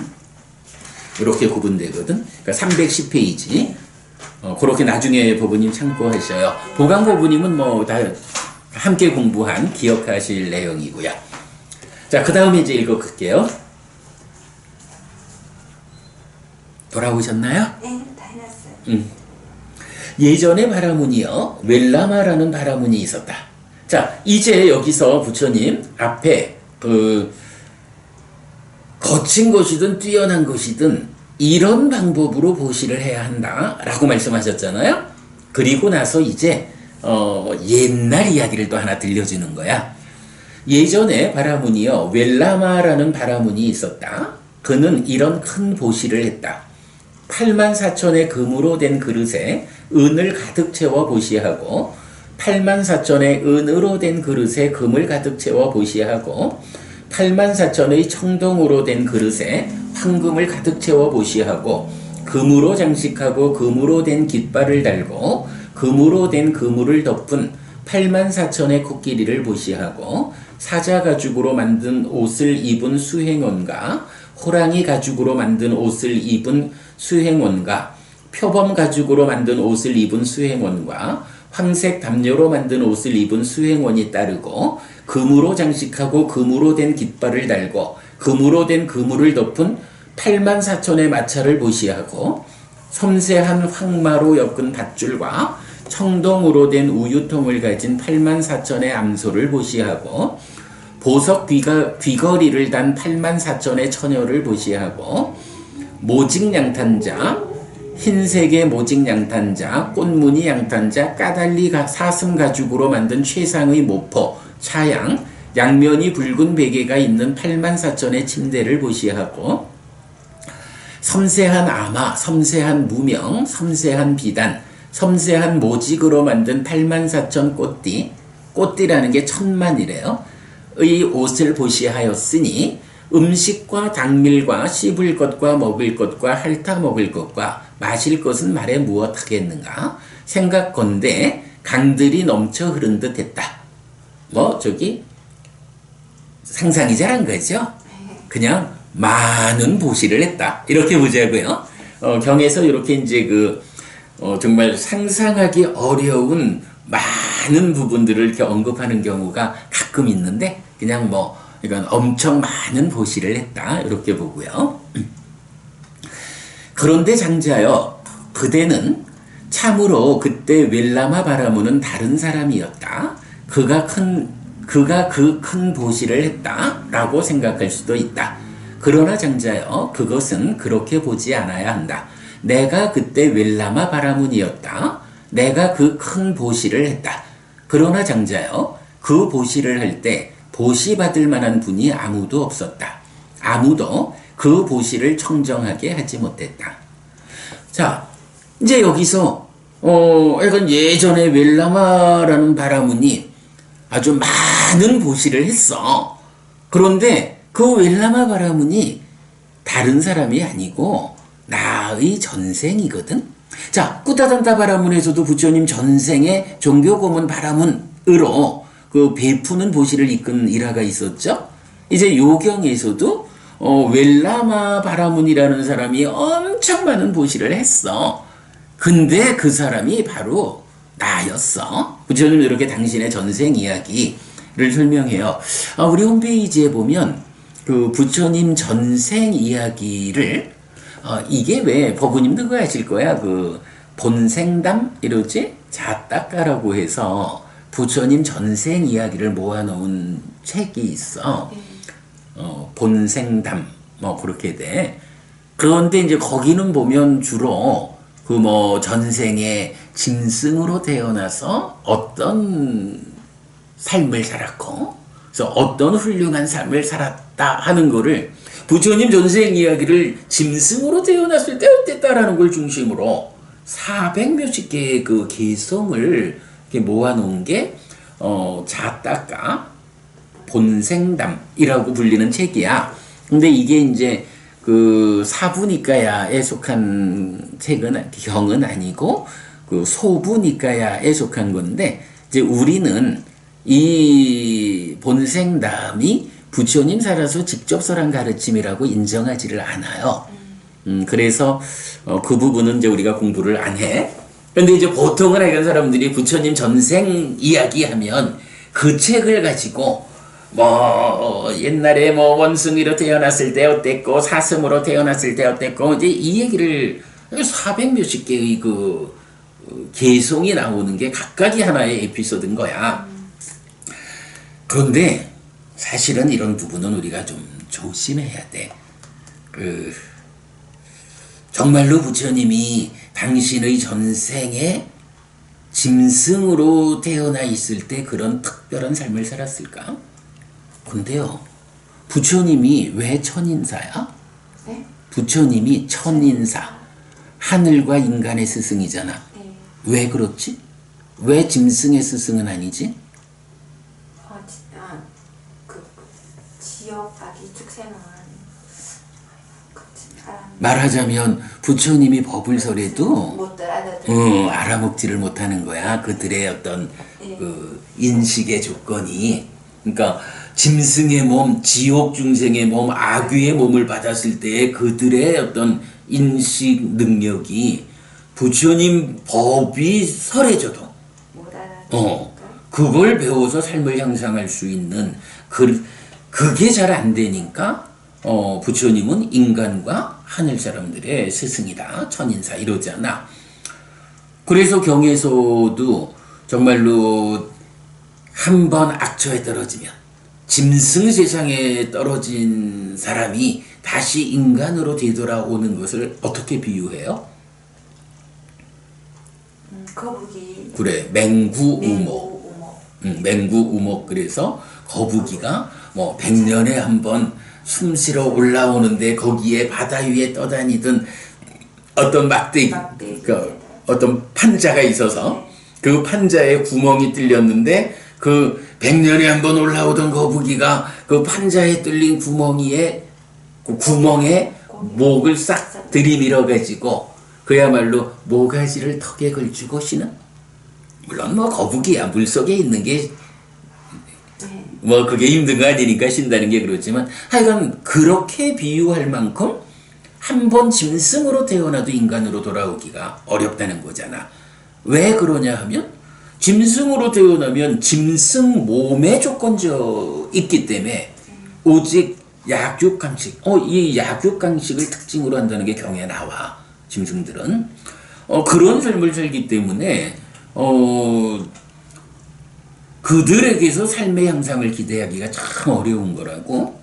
이렇게 구분되거든. 그러니까 310페이지. 그렇게 나중에 보부님 참고하셔요. 보강 보부님은 뭐 다 함께 공부한 기억하실 내용이고요. 자, 그 다음에 이제 읽어볼게요. 돌아오셨나요? 네, 다 해놨어요. 예전에 바라문이여 웰라마라는 바라문이 있었다. 자, 이제 여기서 부처님 앞에 거친 것이든 뛰어난 것이든 이런 방법으로 보시를 해야 한다라고 말씀하셨잖아요. 그리고 나서 이제 옛날 이야기를 또 하나 들려주는 거야. 예전에 바라문이여 웰라마라는 바라문이 있었다. 그는 이런 큰 보시를 했다. 84,000의 금으로 된 그릇에 은을 가득 채워 보시하고, 84,000의 은으로 된 그릇에 금을 가득 채워 보시하고, 84,000의 청동으로 된 그릇에 황금을 가득 채워 보시하고, 금으로 장식하고 금으로 된 깃발을 달고 금으로 된 그물을 덮은 84,000의 코끼리를 보시하고, 사자 가죽으로 만든 옷을 입은 수행원과 호랑이 가죽으로 만든 옷을 입은 수행원과 표범 가죽으로 만든 옷을 입은 수행원과 황색 담요로 만든 옷을 입은 수행원이 따르고 금으로 장식하고 금으로 된 깃발을 달고 금으로 된 그물을 덮은 84,000의 마차를 보시하고 섬세한 황마로 엮은 밧줄과 청동으로 된 우유통을 가진 84,000의 암소를 보시하고 보석 귀걸이를 단 84,000의 처녀를 보시하고 모직 양탄자, 흰색의 모직 양탄자, 꽃무늬 양탄자, 까달리 사슴 가죽으로 만든 최상의 모포, 차양, 양면이 붉은 베개가 있는 84,000의 침대를 보시하고 섬세한 아마, 섬세한 무명, 섬세한 비단, 섬세한 모직으로 만든 84,000 꽃띠, 꽃띠라는 게 1000만이래요. 의 옷을 보시하였으니 음식과 당밀과 씹을 것과 먹을 것과 핥아 먹을 것과 마실 것은 말해 무엇하겠는가? 생각건대 강들이 넘쳐 흐른 듯 했다. 상상이 잘한 거죠? 그냥 많은 보시를 했다. 이렇게 보자고요. 경에서 이렇게 이제 정말 상상하기 어려운 많은 부분들을 이렇게 언급하는 경우가 가끔 있는데, 그냥 이건 엄청 많은 보시를 했다. 이렇게 보고요. 그런데 장자여, 그대는 참으로 그때 웰라마 바라무는 다른 사람이었다. 그가 그 큰 보시를 했다. 라고 생각할 수도 있다. 그러나 장자여, 그것은 그렇게 보지 않아야 한다. 내가 그때 웰라마 바라문이었다. 내가 그 큰 보시를 했다. 그러나 장자여, 그 보시를 할 때 보시 받을 만한 분이 아무도 없었다. 아무도 그 보시를 청정하게 하지 못했다. 자, 이제 여기서 약간 예전에 웰라마라는 바라문이 아주 많은 보시를 했어. 그런데 그 웰라마 바라문이 다른 사람이 아니고 나의 전생이거든. 자, 꾸타단타 바라문에서도 부처님 전생의 종교고문 바라문으로 그 베푸는 보시를 이끈 일화가 있었죠. 이제 요경에서도 웰라마 바라문이라는 사람이 엄청 많은 보시를 했어. 근데 그 사람이 바로 나였어. 부처님 이렇게 당신의 전생 이야기를 설명해요. 우리 홈페이지에 보면 그 부처님 전생 이야기를 이게 왜 버부님도 그거 아실 거야. 그 본생담 이러지? 자따까라고 해서 부처님 전생 이야기를 모아놓은 책이 있어. 본생담 그렇게 돼. 그런데 이제 거기는 보면 주로 전생에 짐승으로 태어나서 어떤 삶을 살았고, 그래서 어떤 훌륭한 삶을 살았다 하는 거를 부처님 전생 이야기를 짐승으로 태어났을 때 어땠다라는 걸 중심으로 400몇십 개의 그 개성을 이렇게 모아놓은 게 자따까 본생담이라고 불리는 책이야. 근데 이게 이제 그 사부니까야에 속한 경은 아니고 그 소부니까야에 속한 건데, 이제 우리는 이 본생담이 부처님 살아서 직접 설한 가르침이라고 인정하지를 않아요. 그래서 그 부분은 이제 우리가 공부를 안 해. 근데 이제 보통은 하여간 사람들이 부처님 전생 이야기하면 그 책을 가지고 옛날에 원숭이로 태어났을 때 어땠고 사슴으로 태어났을 때 어땠고 이제 이 얘기를 400몇십 개의 그 개성이 나오는 게 각각이 하나의 에피소드인 거야. 그런데 사실은 이런 부분은 우리가 좀 조심해야 돼. 정말로 부처님이 당신의 전생에 짐승으로 태어나 있을 때 그런 특별한 삶을 살았을까? 근데요, 부처님이 왜 천인사야? 네? 부처님이 천인사, 하늘과 인간의 스승이잖아. 네. 왜 그렇지? 왜 짐승의 스승은 아니지? 지옥 아기 축생은 말하자면 부처님이 법을 설해도 못 알아듣는 알아먹지를 못하는 거야. 그들의 어떤 그 인식의 조건이. 그러니까 짐승의 몸, 지옥 중생의 몸, 악귀의 몸을 받았을 때 그들의 어떤 인식 능력이 부처님 법이 설해져도 못 알아듣니까. 그걸 배워서 삶을 향상할 수 있는 그게 잘 안 되니까 부처님은 인간과 하늘 사람들의 스승이다, 천인사 이러잖아. 그래서 경에서도 정말로 한 번 악처에 떨어지면 짐승 세상에 떨어진 사람이 다시 인간으로 되돌아오는 것을 어떻게 비유해요? 거북이. 그래, 맹구우목. 맹구우목. 맹구우목. 그래서 거북이가 뭐 100년에 한 번 숨쉬러 올라오는데 거기에 바다 위에 떠다니던 어떤 막대기, 어떤 판자가 있어서 그 판자에 구멍이 뚫렸는데 그 100년에 한 번 올라오던 거북이가 그 판자에 뚫린 구멍에 목을 싹 들이밀어 가지고 그야말로 모가지를 턱에 걸치고 쉬는, 물론 뭐 거북이야 물속에 있는 게 뭐 그게 힘든 거 아니니까 쉰다는 게 그렇지만 하여간 그렇게 비유할 만큼 한 번 짐승으로 태어나도 인간으로 돌아오기가 어렵다는 거잖아. 왜 그러냐 하면 짐승으로 태어나면 짐승 몸에 조건져 있기 때문에 오직 약육강식, 이 약육강식을 특징으로 한다는 게 경에 나와. 짐승들은 그런 삶을 살기 때문에 그들에게서 삶의 향상을 기대하기가 참 어려운 거라고.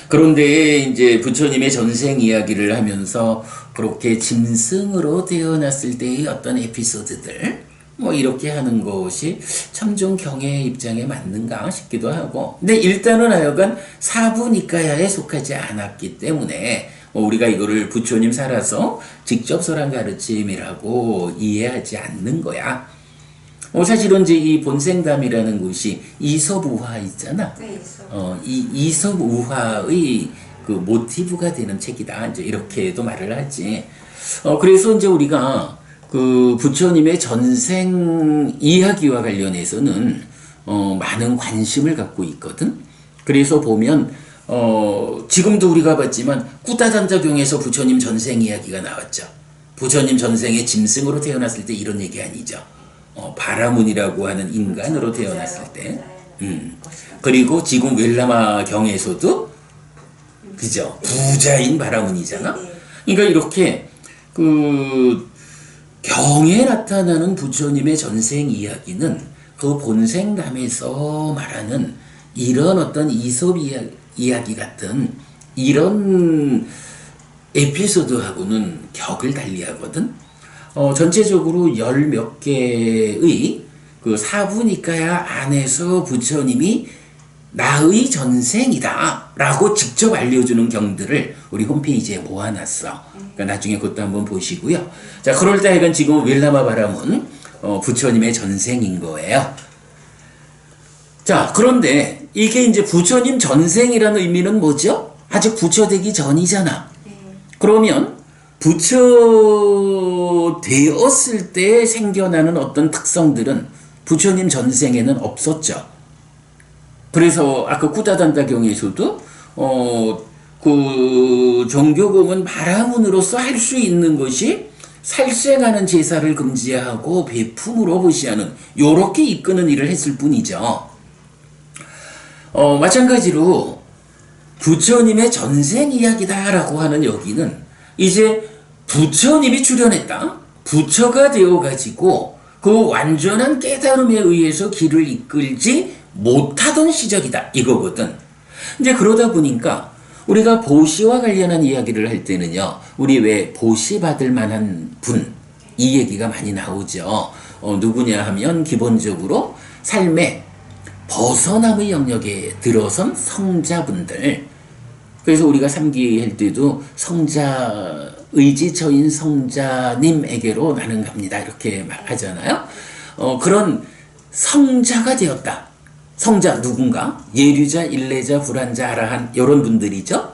그런데 이제 부처님의 전생 이야기를 하면서 그렇게 짐승으로 태어났을 때의 어떤 에피소드들 뭐 이렇게 하는 것이 참 좀 경의 입장에 맞는가 싶기도 하고. 근데 일단은 하여간 사부니까야에 속하지 않았기 때문에 우리가 이거를 부처님 살아서 직접 설한 가르침이라고 이해하지 않는 거야. 사실은 이제 이 본생담이라는 것이 이섭우화 있잖아. 네, 있어. 이 이섭우화의 그 모티브가 되는 책이다. 이제 이렇게도 말을 하지. 그래서 이제 우리가 그 부처님의 전생 이야기와 관련해서는 많은 관심을 갖고 있거든. 그래서 보면 지금도 우리가 봤지만 꾸다단자경에서 부처님 전생 이야기가 나왔죠. 부처님 전생에 짐승으로 태어났을 때 이런 얘기 아니죠. 바라문이라고 하는 인간으로 태어났을 때. 그리고 지금 웰라마 경에서도 그죠, 부자인 바라문이잖아. 그러니까 이렇게 그 경에 나타나는 부처님의 전생 이야기는 그 본생담에서 말하는 이런 어떤 이솝 이야기 같은 이런 에피소드하고는 격을 달리하거든. 전체적으로 열 몇 개의 그 사부니까야 안에서 부처님이 나의 전생이다 라고 직접 알려주는 경들을 우리 홈페이지에 모아놨어. 그러니까 나중에 그것도 한번 보시고요. 자, 그럴 때 하여간 지금 웰라마 바람은 부처님의 전생인 거예요. 자, 그런데 이게 이제 부처님 전생이라는 의미는 뭐죠? 아직 부처 되기 전이잖아. 그러면 부처 되었을 때 생겨나는 어떤 특성들은 부처님 전생에는 없었죠. 그래서 아까 꾸다단다경에서도 그 종교공은 바라문으로서 할 수 있는 것이 살생하는 제사를 금지하고 베품으로 보시하는 요렇게 이끄는 일을 했을 뿐이죠. 마찬가지로 부처님의 전생 이야기다라고 하는 여기는 이제 부처님이 출현했다. 부처가 되어가지고 그 완전한 깨달음에 의해서 길을 이끌지 못하던 시절이다. 이거거든. 이제 그러다 보니까 우리가 보시와 관련한 이야기를 할 때는요. 우리 왜 보시 받을 만한 분, 이 얘기가 많이 나오죠. 누구냐 하면 기본적으로 삶의 벗어남의 영역에 들어선 성자분들. 그래서 우리가 삼기할 때도 성자, 의지처인 성자님에게로 나는 갑니다. 이렇게 말하잖아요. 그런 성자가 되었다. 성자 누군가? 예류자, 일레자, 불안자, 아라한 이런 분들이죠.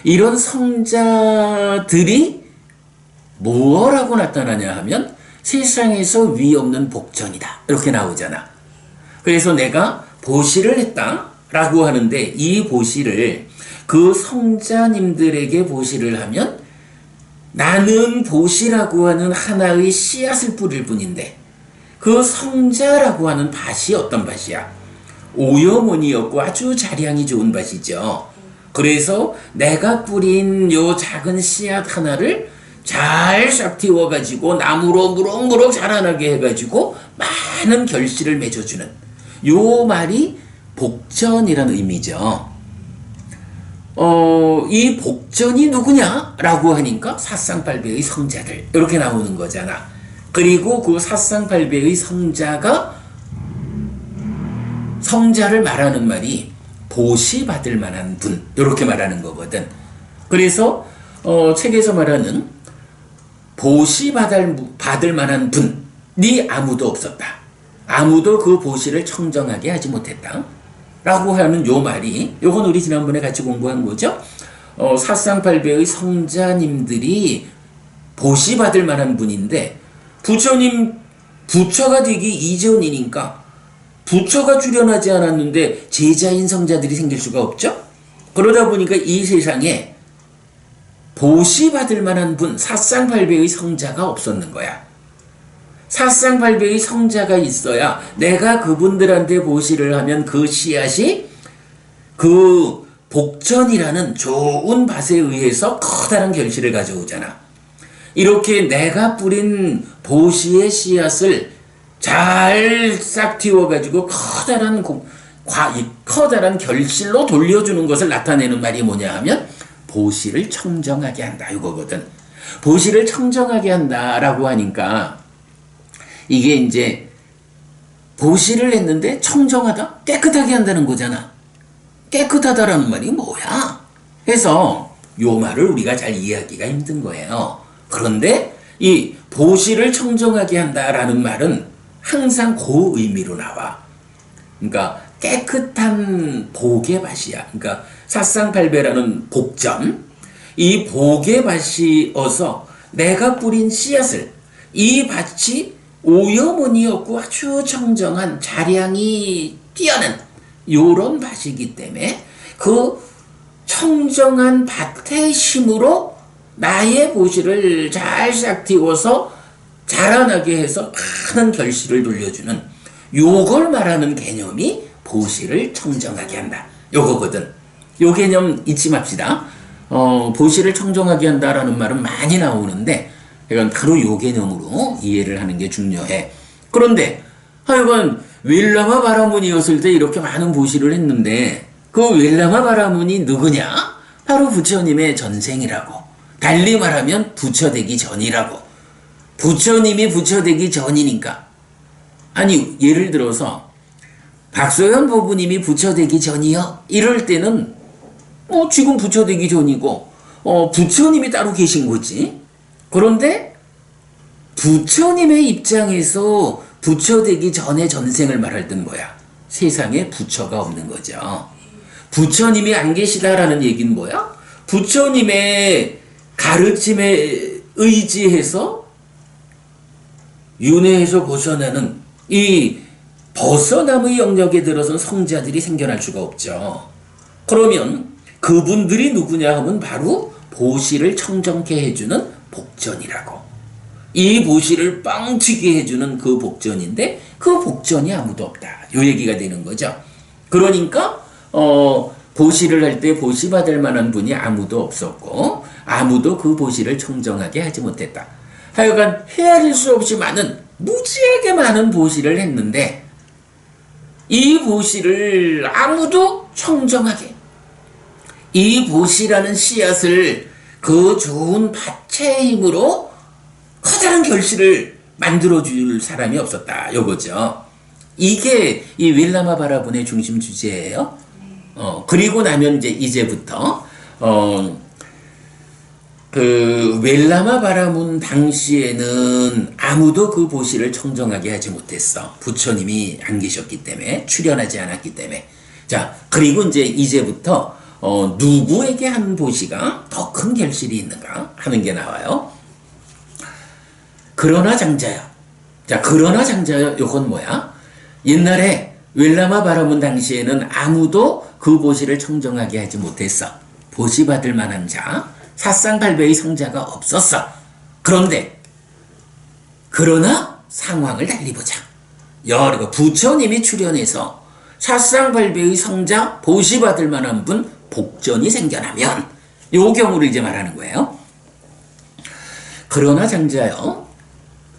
이런 성자들이 뭐라고 나타나냐 하면 세상에서 위 없는 복전이다. 이렇게 나오잖아. 그래서 내가 보시를 했다. 라고 하는데 이 보시를 그 성자님들에게 보시를 하면 나는 보시라고 하는 하나의 씨앗을 뿌릴 뿐인데 그 성자라고 하는 밭이 어떤 밭이야? 오염원이었고 아주 자량이 좋은 밭이죠. 그래서 내가 뿌린 요 작은 씨앗 하나를 잘 싹 틔워가지고 나무로 무럭무럭 자라나게 해가지고 많은 결실을 맺어주는 요 말이 복전이라는 의미죠. 이 복전이 누구냐? 라고 하니까 사쌍팔배의 성자들 이렇게 나오는 거잖아. 그리고 그 사쌍팔배의 성자를 말하는 말이 보시 받을 만한 분 이렇게 말하는 거거든. 그래서 책에서 말하는 보시 받을 만한 분이 아무도 없었다. 아무도 그 보시를 청정하게 하지 못했다. 라고 하는 요 말이 요건 우리 지난번에 같이 공부한 거죠. 사쌍팔배의 성자님들이 보시 받을 만한 분인데 부처가 되기 이전이니까 부처가 출현하지 않았는데 제자인 성자들이 생길 수가 없죠. 그러다 보니까 이 세상에 보시받을 만한 분, 사쌍팔배의 성자가 없었는 거야. 사쌍팔배의 성자가 있어야 내가 그분들한테 보시를 하면 그 씨앗이 그 복전이라는 좋은 밭에 의해서 커다란 결실을 가져오잖아. 이렇게 내가 뿌린 보시의 씨앗을 잘 싹 틔워가지고 커다란 결실로 돌려주는 것을 나타내는 말이 뭐냐 하면 보시를 청정하게 한다 이거거든. 보시를 청정하게 한다라고 하니까 이게 이제 보시를 했는데 청정하다? 깨끗하게 한다는 거잖아. 깨끗하다라는 말이 뭐야? 해서 요 말을 우리가 잘 이해하기가 힘든 거예요. 그런데 이 보시를 청정하게 한다라는 말은 항상 그 의미로 나와. 그러니까 깨끗한 복의 밭이야. 그러니까 사쌍팔배라는 복전, 이 복의 밭이어서 내가 뿌린 씨앗을 이 밭이 오염원이었고 아주 청정한 자량이 뛰어난 요런 밭이기 때문에 그 청정한 밭의 힘으로 나의 보시를 잘 싹 틔워서 자라나게 해서 많은 결실을 돌려주는 요걸 말하는 개념이 보시를 청정하게 한다. 요거거든. 요 개념 잊지 맙시다. 보시를 청정하게 한다라는 말은 많이 나오는데 이건 바로 요 개념으로 이해를 하는 게 중요해. 그런데 하여간 윌라마 바라문이었을 때 이렇게 많은 보시를 했는데 그 윌라마 바라문이 누구냐? 바로 부처님의 전생이라고. 달리 말하면 부처 되기 전이라고. 부처님이 부처 되기 전이니까. 아니 예를 들어서 박소연 보부님이 부처 되기 전이요? 이럴 때는 지금 부처 되기 전이고 부처님이 따로 계신 거지. 그런데 부처님의 입장에서 부처 되기 전의 전생을 말할 땐 뭐야? 세상에 부처가 없는 거죠. 부처님이 안 계시다라는 얘기는 뭐야? 부처님의 가르침에 의지해서 윤회에서 벗어나는 이 벗어남의 영역에 들어선 성자들이 생겨날 수가 없죠. 그러면 그분들이 누구냐 하면 바로 보시를 청정케 해주는 복전이라고. 이 보시를 빵 튀게 해주는 그 복전인데 그 복전이 아무도 없다. 요 얘기가 되는 거죠. 그러니까 보시를 할 때 보시 받을 만한 분이 아무도 없었고 아무도 그 보시를 청정하게 하지 못했다. 하여간 헤아릴 수 없이 많은 무지하게 많은 보시를 했는데 이 보시를 아무도 청정하게 이 보시라는 씨앗을 그 좋은 밭의 힘으로 커다란 결실을 만들어줄 사람이 없었다. 요거죠. 이게 이 윌라마 바라본의 중심 주제예요. 그리고 나면 이제부터 그 웰라마 바라문 당시에는 아무도 그 보시를 청정하게 하지 못했어. 부처님이 안 계셨기 때문에, 출현하지 않았기 때문에. 자, 그리고 이제부터 누구에게 한 보시가 더 큰 결실이 있는가 하는 게 나와요. 그러나 장자여. 자, 그러나 장자여, 요건 뭐야? 옛날에 웰라마 바라문 당시에는 아무도 그 보시를 청정하게 하지 못했어. 보시 받을 만한 자, 사쌍팔배의 성자가 없었어. 그러나 상황을 달리 보자. 여러 부처님이 출현해서 사쌍팔배의 성자, 보시 받을 만한 분, 복전이 생겨나면 요 경우를 이제 말하는 거예요. 그러나 장자요,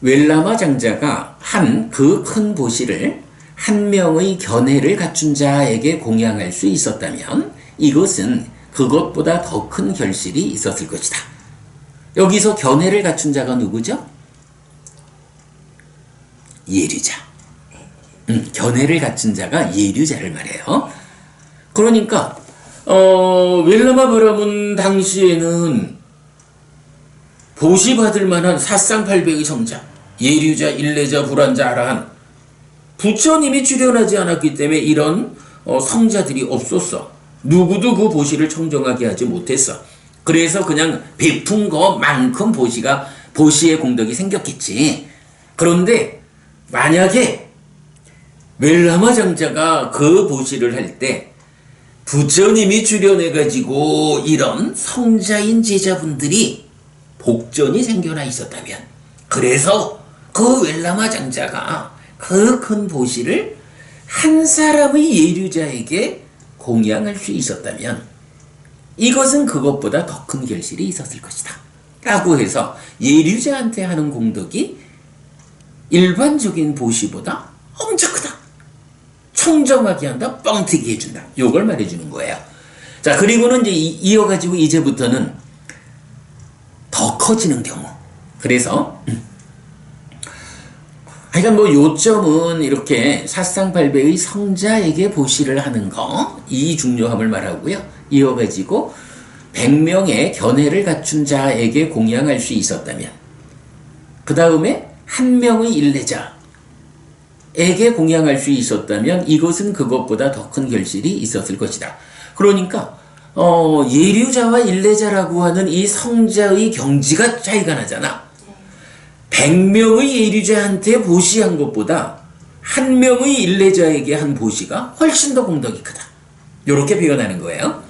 웰라마 장자가 한 그 큰 보시를 한 명의 견해를 갖춘 자에게 공양할 수 있었다면 이것은 그것보다 더 큰 결실이 있었을 것이다. 여기서 견해를 갖춘 자가 누구죠? 예류자. 견해를 갖춘 자가 예류자를 말해요. 그러니까 웰라마 바라문 당시에는 보시받을 만한 사쌍팔배의 성자, 예류자, 일레자, 불안자, 아라한 부처님이 출현하지 않았기 때문에 이런 성자들이 없었어. 누구도 그 보시를 청정하게 하지 못했어. 그래서 그냥 베푼 것만큼 보시의 공덕이 생겼겠지. 그런데 만약에 웰라마 장자가 그 보시를 할 때 부처님이 출현해가지고 이런 성자인 제자분들이 복전이 생겨나 있었다면, 그래서 그 웰라마 장자가 그 큰 보시를 한 사람의 예류자에게 공양할 수 있었다면 이것은 그것보다 더 큰 결실이 있었을 것이다 라고 해서 예류자한테 하는 공덕이 일반적인 보시보다 엄청 크다, 청정하게 한다, 뻥튀기 해준다, 요걸 말해주는 거예요. 자, 그리고는 이제 이어가지고 이제부터는 더 커지는 경우. 그래서 하여간 요점은 이렇게 사쌍팔배의 성자에게 보시를 하는 거, 이 중요함을 말하고요. 이어가지고 100명의 견해를 갖춘 자에게 공양할 수 있었다면, 그 다음에 한 명의 일레자에게 공양할 수 있었다면 이것은 그것보다 더 큰 결실이 있었을 것이다. 그러니까 예류자와 일레자라고 하는 이 성자의 경지가 차이가 나잖아. 100명의 예류자한테 보시한 것보다 한 명의 일레자에게 한 보시가 훨씬 더 공덕이 크다. 이렇게 표현하는 거예요.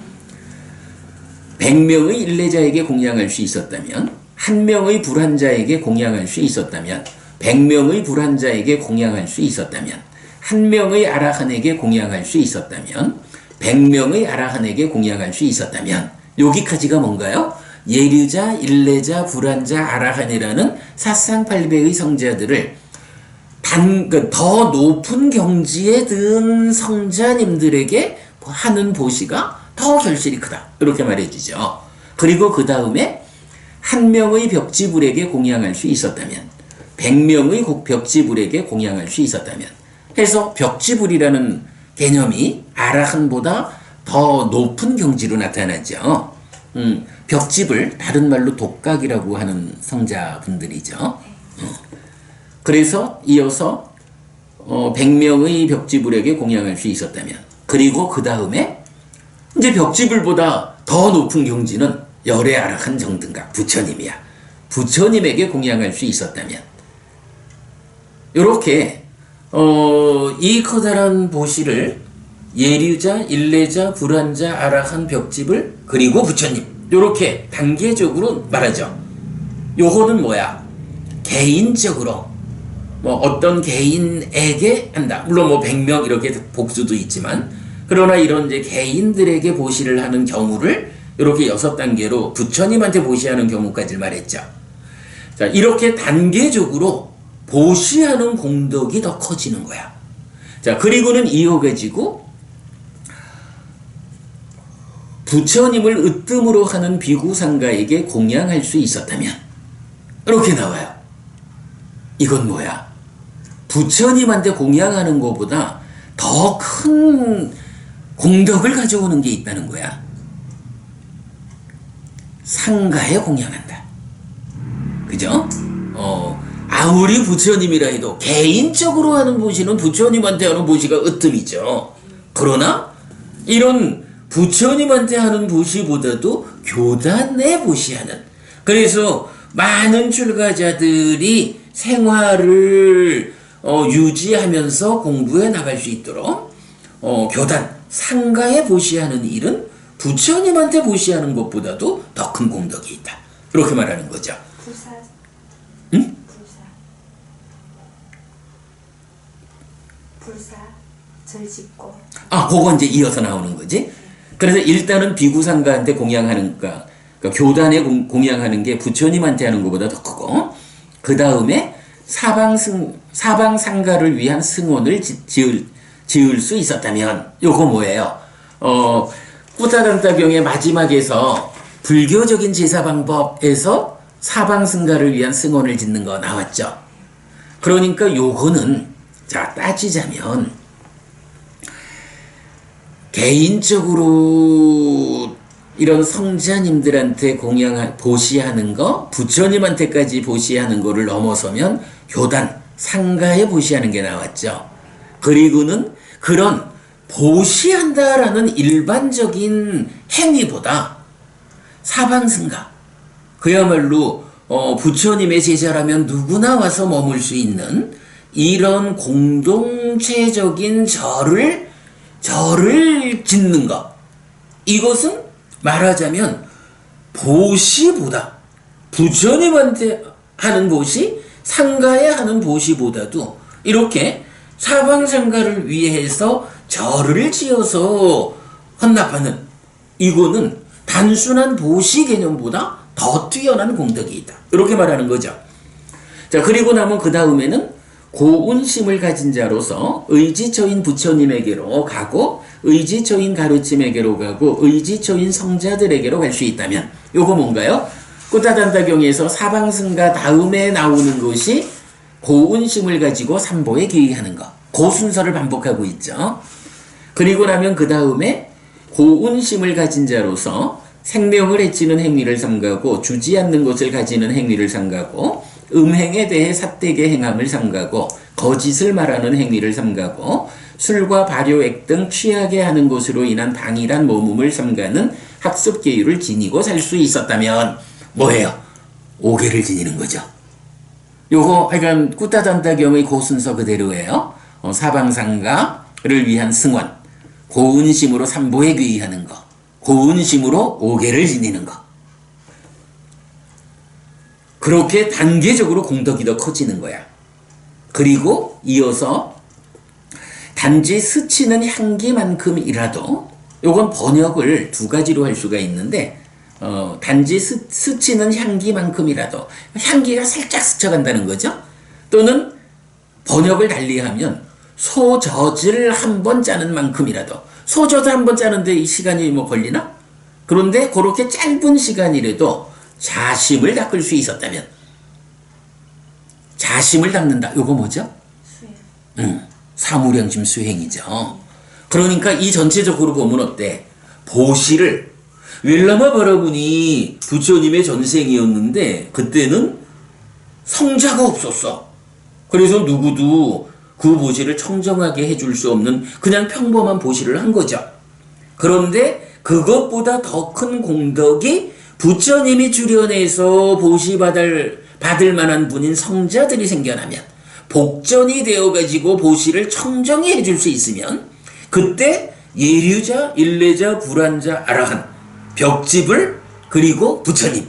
100명의 일레자에게 공양할 수 있었다면, 한 명의 불환자에게 공양할 수 있었다면, 100명의 불환자에게 공양할 수 있었다면, 한 명의 아라한에게 공양할 수 있었다면, 100명의 아라한에게 공양할 수 있었다면, 여기까지가 뭔가요? 예류자, 일레자, 불환자, 아라한이라는 사쌍팔배의 성자들을 더 높은 경지에 든 성자님들에게 하는 보시가 더 결실이 크다, 이렇게 말해주죠. 그리고 그 다음에 한 명의 벽지불에게 공양할 수 있었다면, 100명의 벽지불에게 공양할 수 있었다면 해서 벽지불이라는 개념이 아라한보다 더 높은 경지로 나타나죠. 벽집을 다른 말로 독각이라고 하는 성자분들이죠. 그래서 이어서 100명의 벽지불에게 공양할 수 있었다면, 그리고 그 다음에 이제 벽지불보다 더 높은 경지는 열애 아라한 정등각 부처님이야. 부처님에게 공양할 수 있었다면, 이렇게 이 커다란 보시를 예류자, 일레자, 불환자, 아라한, 벽집을, 그리고 부처님, 이렇게 단계적으로 말하죠. 요거는 뭐야? 개인적으로 어떤 개인에게 한다. 물론 100명 이렇게 복수도 있지만, 그러나 이런 이제 개인들에게 보시를 하는 경우를 이렇게 6단계로 부처님한테 보시하는 경우까지 말했죠. 자, 이렇게 단계적으로 보시하는 공덕이 더 커지는 거야. 자, 그리고는 이어가지고 부처님을 으뜸으로 하는 비구상가에게 공양할 수 있었다면, 이렇게 나와요. 이건 뭐야? 부처님한테 공양하는 것보다 더 큰 공덕을 가져오는 게 있다는 거야. 상가에 공양한다. 그죠? 아무리 부처님이라 해도 개인적으로 하는 보시는 부처님한테 하는 보시가 으뜸이죠. 그러나 이런 부처님한테 하는 보시보다도 교단에 보시하는, 그래서 많은 출가자들이 생활을 유지하면서 공부해 나갈 수 있도록 교단, 상가에 보시하는 일은 부처님한테 보시하는 것보다도 더 큰 공덕이 있다. 이렇게 말하는 거죠. 불사. 응? 불사. 절 짓고. 그건 이제 이어서 나오는 거지. 그래서 일단은 비구상가한테 공양하는, 그러니까 교단에 공양하는 게 부처님한테 하는 것보다 더 크고, 그 다음에 사방상가를 위한 승원을 지을 수 있었다면, 요거 뭐예요? 꾸타단타경의 마지막에서 불교적인 제사 방법에서 사방승가를 위한 승원을 짓는 거 나왔죠. 그러니까 요거는, 자, 따지자면, 개인적으로 이런 성자님들한테 보시하는 거, 부처님한테까지 보시하는 거를 넘어서면 교단, 상가에 보시하는 게 나왔죠. 그리고는 그런 보시한다라는 일반적인 행위보다 사방승가, 그야말로 부처님의 제자라면 누구나 와서 머물 수 있는 이런 공동체적인 절을 짓는 것, 이것은 말하자면 보시보다, 부처님한테 하는 보시, 상가에 하는 보시보다도 이렇게 사방상가를 위해서 절을 지어서 헌납하는, 이거는 단순한 보시 개념보다 더 뛰어난 공덕이 있다. 이렇게 말하는 거죠. 자, 그리고 나면 그 다음에는 고운심을 가진 자로서 의지처인 부처님에게로 가고, 의지처인 가르침에게로 가고, 의지처인 성자들에게로 갈 수 있다면, 요거 뭔가요? 꾸타단타경에서 사방승가 다음에 나오는 것이 고운심을 가지고 삼보에 귀의하는 것. 그 순서를 반복하고 있죠. 그리고 나면 그 다음에 고운심을 가진 자로서 생명을 해치는 행위를 삼가고, 주지 않는 것을 가지는 행위를 삼가고, 음행에 대해 삿되게 행함을 삼가고, 거짓을 말하는 행위를 삼가고, 술과 발효액 등 취하게 하는 것으로 인한 방일한 몸음을 삼가는 학습계율을 지니고 살 수 있었다면 뭐예요? 오계를 지니는 거죠. 요거 하여간 꾸타단타경의 그 순서 그대로예요. 사방상가를 위한 승원, 고운심으로 삼보에 귀의하는 거, 고운심으로 오계를 지니는 거. 그렇게 단계적으로 공덕이 더 커지는 거야. 그리고 이어서 단지 스치는 향기만큼이라도, 요건 번역을 두 가지로 할 수가 있는데, 단지 스치는 향기만큼이라도, 향기가 살짝 스쳐간다는 거죠. 또는 번역을 달리하면 소젖을 한 번 짜는 만큼이라도, 소젖을 한 번 짜는데 이 시간이 뭐 걸리나? 그런데 그렇게 짧은 시간이라도 자심을 닦을 수 있었다면, 자심을 닦는다. 요거 뭐죠? 수행. 사무량심 수행이죠. 그러니까 이 전체적으로 보면 어때? 보시를, 윌라마 바라군이 부처님의 전생이었는데 그때는 성자가 없었어. 그래서 누구도 그 보시를 청정하게 해줄 수 없는 그냥 평범한 보시를 한 거죠. 그런데 그것보다 더 큰 공덕이 부처님이 출현해서 보시 받을 만한 분인 성자들이 생겨나면, 복전이 되어가지고 보시를 청정히 해줄 수 있으면, 그때 예류자, 일례자, 불환자, 아라한, 벽집을, 그리고 부처님,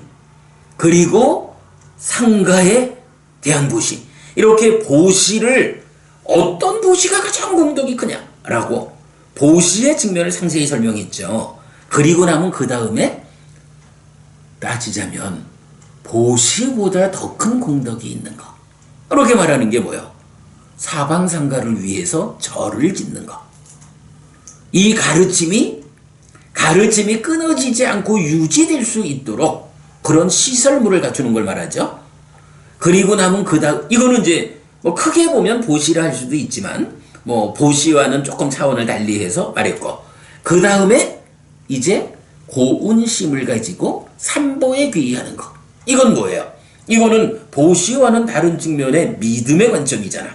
그리고 상가에 대한 보시, 이렇게 보시를, 어떤 보시가 가장 공덕이 크냐라고 보시의 측면을 상세히 설명했죠. 그리고 나면 그 다음에 따지자면 보시보다 더 큰 공덕이 있는 거, 이렇게 말하는 게 뭐예요? 사방상가를 위해서 절을 짓는 거. 이 가르침이 끊어지지 않고 유지될 수 있도록 그런 시설물을 갖추는 걸 말하죠. 그리고 나면 이거는 이제 뭐 크게 보면 보시라 할 수도 있지만, 뭐 보시와는 조금 차원을 달리해서 말했고, 그 다음에 이제 고운심을 가지고 삼보에 귀의하는 거. 이건 뭐예요? 이거는 보시와는 다른 측면의 믿음의 관점이잖아.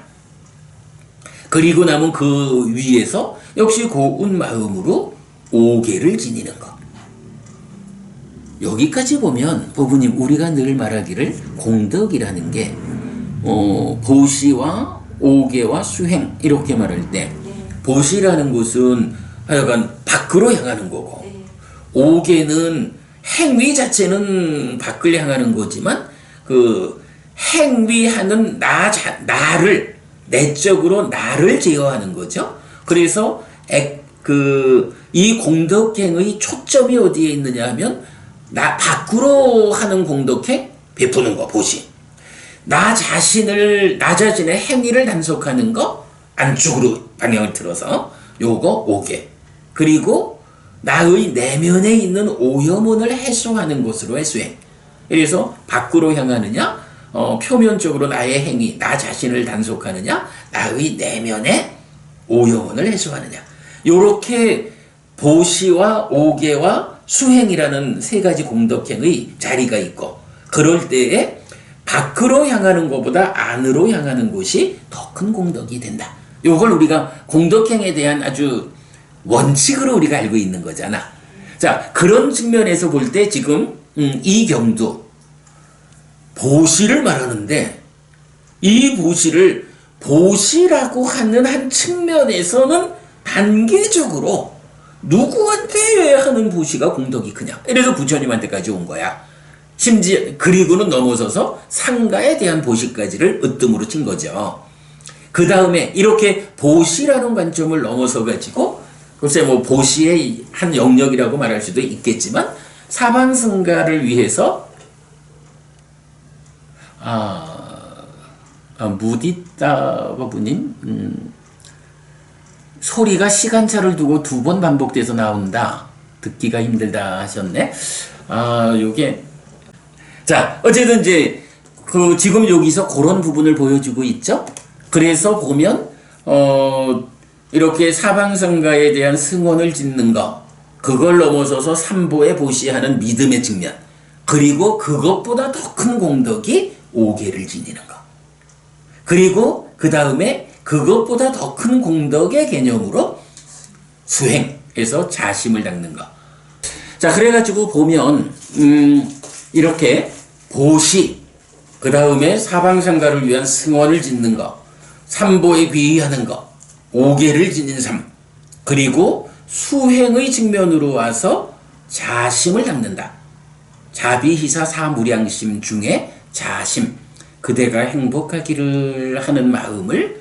그리고 나면 그 위에서 역시 고운 마음으로 오계를 지니는 것. 여기까지 보면 부부님, 우리가 늘 말하기를 공덕이라는 게 보시와 오개와 수행 이렇게 말할 때 네. 보시라는 것은 하여간 밖으로 향하는 거고 네. 오개는 행위 자체는 밖을 향하는 거지만 그 행위하는 나를 내적으로 나를 제어하는 거죠. 그래서 이 공덕행의 초점이 어디에 있느냐 하면 나 밖으로 하는 공덕행 베푸는 거 보시. 나 자신의 행위를 단속하는 거 안쪽으로 방향을 틀어서 요거 오개. 그리고 나의 내면에 있는 오염원을 해소하는 것으로의 수행. 그래서 밖으로 향하느냐, 표면적으로 나의 행위, 나 자신을 단속하느냐, 나의 내면의 오염원을 해소하느냐. 요렇게 보시와 오개와 수행이라는 세 가지 공덕행의 자리가 있고, 그럴 때에 밖으로 향하는 것보다 안으로 향하는 것이 더 큰 공덕이 된다. 요걸 우리가 공덕행에 대한 아주 원칙으로 우리가 알고 있는 거잖아. 자, 그런 측면에서 볼 때 지금 이 경도 보시를 말하는데 이 보시를 보시라고 하는 한 측면에서는 단계적으로 누구한테 하는 보시가 공덕이 크냐. 이래서 부처님한테까지 온 거야. 심지어 그리고는 넘어서서 상가에 대한 보시까지를 으뜸으로 친 거죠. 그 다음에 이렇게 보시라는 관점을 넘어서 가지고 글쎄 뭐 보시의 한 영역이라고 말할 수도 있겠지만 사방승가를 위해서 무디따 부부님 소리가 시간차를 두고 2번 반복돼서 나온다. 듣기가 힘들다 하셨네. 요게 자 어쨌든 이제 지금 여기서 그런 부분을 보여주고 있죠. 그래서 보면 이렇게 사방성가에 대한 승원을 짓는 것, 그걸 넘어서서 삼보에 보시하는 믿음의 측면, 그리고 그것보다 더 큰 공덕이 오개를 지니는 것. 그리고 그 다음에 그것보다 더 큰 공덕의 개념으로 수행해서 자심을 닦는 것. 자, 그래가지고 보면 이렇게 보시, 그 다음에 사방상가를 위한 승원을 짓는 것, 삼보에 귀의하는 것, 오개를 지닌 삶, 그리고 수행의 측면으로 와서 자심을 닦는다. 자비희사 사무량심 중에 자심, 그대가 행복하기를 하는 마음을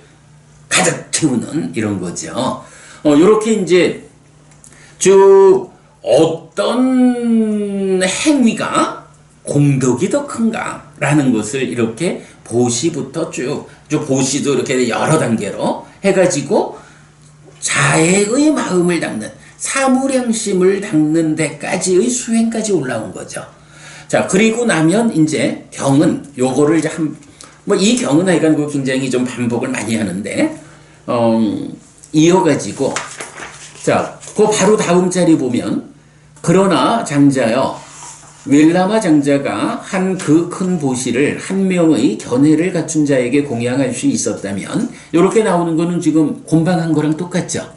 가득 채우는 이런 거죠. 요렇게 이제 쭉 어떤 행위가 공덕이 더 큰가라는 것을 이렇게 보시부터 쭉 보시도 이렇게 여러 단계로 해가지고 자애의 마음을 닦는 사무량심을 닦는 데까지의 수행까지 올라온 거죠. 자, 그리고 나면 이제 경은 요거를 이제 이 경은 하여간 굉장히 좀 반복을 많이 하는데 이어가지고 자, 그 바로 다음 자리 보면 그러나 장자여 웰라마 장자가 한 그 큰 보시를 한 명의 견해를 갖춘 자에게 공양할 수 있었다면 이렇게 나오는 거는 지금 곤방한 거랑 똑같죠.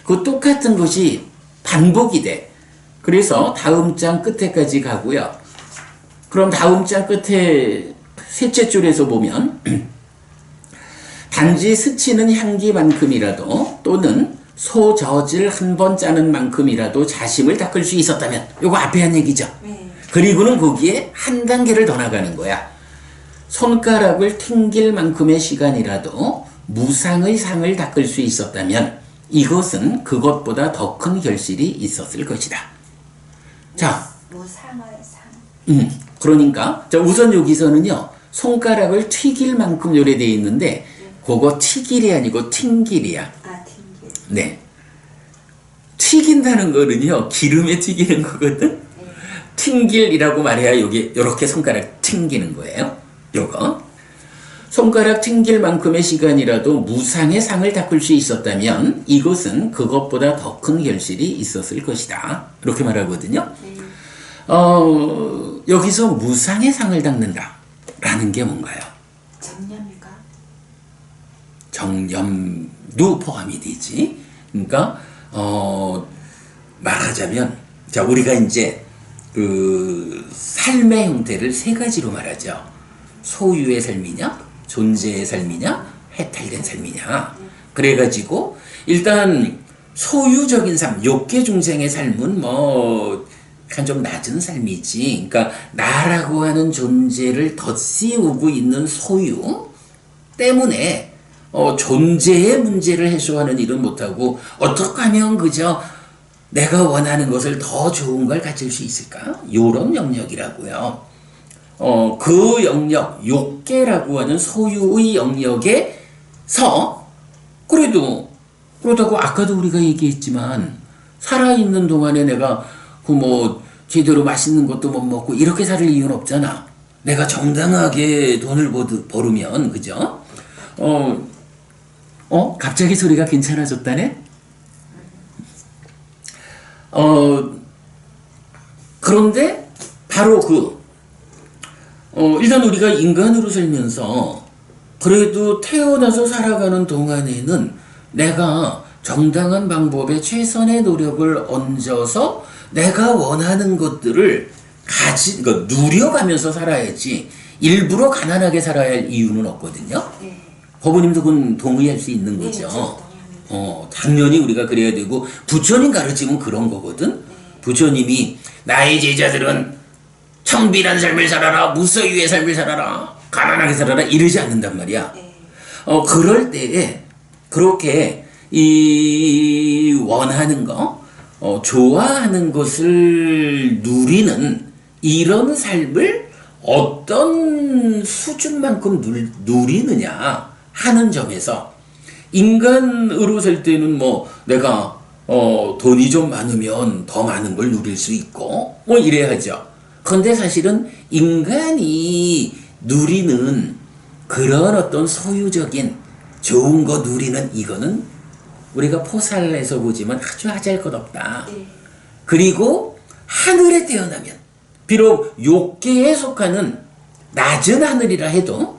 그 똑같은 것이 반복이 돼. 그래서 다음 장 끝에까지 가고요. 그럼 다음 장 끝에 셋째 줄에서 보면 단지 스치는 향기만큼이라도 또는 소저질 한 번 짜는 만큼이라도 자심을 닦을 수 있었다면 요거 앞에 한 얘기죠. 그리고는 거기에 한 단계를 더 나가는 거야. 손가락을 튕길 만큼의 시간이라도 무상의 상을 닦을 수 있었다면 이것은 그것보다 더 큰 결실이 있었을 것이다. 자, 무상의 상. 그러니까 자, 우선 여기서는요 손가락을 튀길 만큼 요래되어 있는데 그거 튀길이 아니고 튕길이야. 튕길. 네. 튀긴다는 거는요 기름에 튀기는 거거든. 튕길이라고 말해야 여기 요렇게 손가락 튕기는 거예요. 요거 손가락 튕길 만큼의 시간이라도 무상의 상을 닦을 수 있었다면 이것은 그것보다 더 큰 결실이 있었을 것이다. 이렇게 말하거든요. 여기서 무상의 상을 닦는다 라는 게 뭔가요? 정념인가? 정념도 포함이 되지. 그러니까 말하자면 자 우리가 이제 그 삶의 형태를 세 가지로 말하죠. 소유의 삶이냐, 존재의 삶이냐, 해탈된 삶이냐. 그래가지고 일단 소유적인 삶, 욕계 중생의 삶은 뭐 약간 좀 낮은 삶이지. 그러니까 나라고 하는 존재를 덧씌우고 있는 소유 때문에 존재의 문제를 해소하는 일은 못하고 어떻게 하면 그저 내가 원하는 것을 더 좋은 걸 가질 수 있을까? 요런 영역이라고요. 그 영역, 욕계라고 하는 소유의 영역에서 그러다고 아까도 우리가 얘기했지만 살아있는 동안에 내가 그 뭐 제대로 맛있는 것도 못 먹고 이렇게 살 이유는 없잖아. 내가 정당하게 돈을 벌으면 그죠? 갑자기 소리가 괜찮아졌다네? 그런데 바로 일단 우리가 인간으로 살면서 그래도 태어나서 살아가는 동안에는 내가 정당한 방법에 최선의 노력을 얹어서 내가 원하는 것들을 그러니까 누려가면서 살아야지 일부러 가난하게 살아야 할 이유는 없거든요. 네. 법부님도 그건 동의할 수 있는 거죠. 당연히 우리가 그래야 되고 부처님 가르침은 그런 거거든. 부처님이 나의 제자들은 청빈한 삶을 살아라, 무소유의 삶을 살아라, 가난하게 살아라 이러지 않는단 말이야. 그럴 때에 그렇게 이 원하는 거, 좋아하는 것을 누리는 이런 삶을 어떤 수준만큼 누리느냐 하는 점에서 인간으로 살 때는 뭐 내가 돈이 좀 많으면 더 많은 걸 누릴 수 있고 뭐 이래야죠. 그런데 사실은 인간이 누리는 그런 어떤 소유적인 좋은 거 누리는 이거는 우리가 포살에서 보지만 아주 하잘것없다. 그리고 하늘에 태어나면 비록 욕계에 속하는 낮은 하늘이라 해도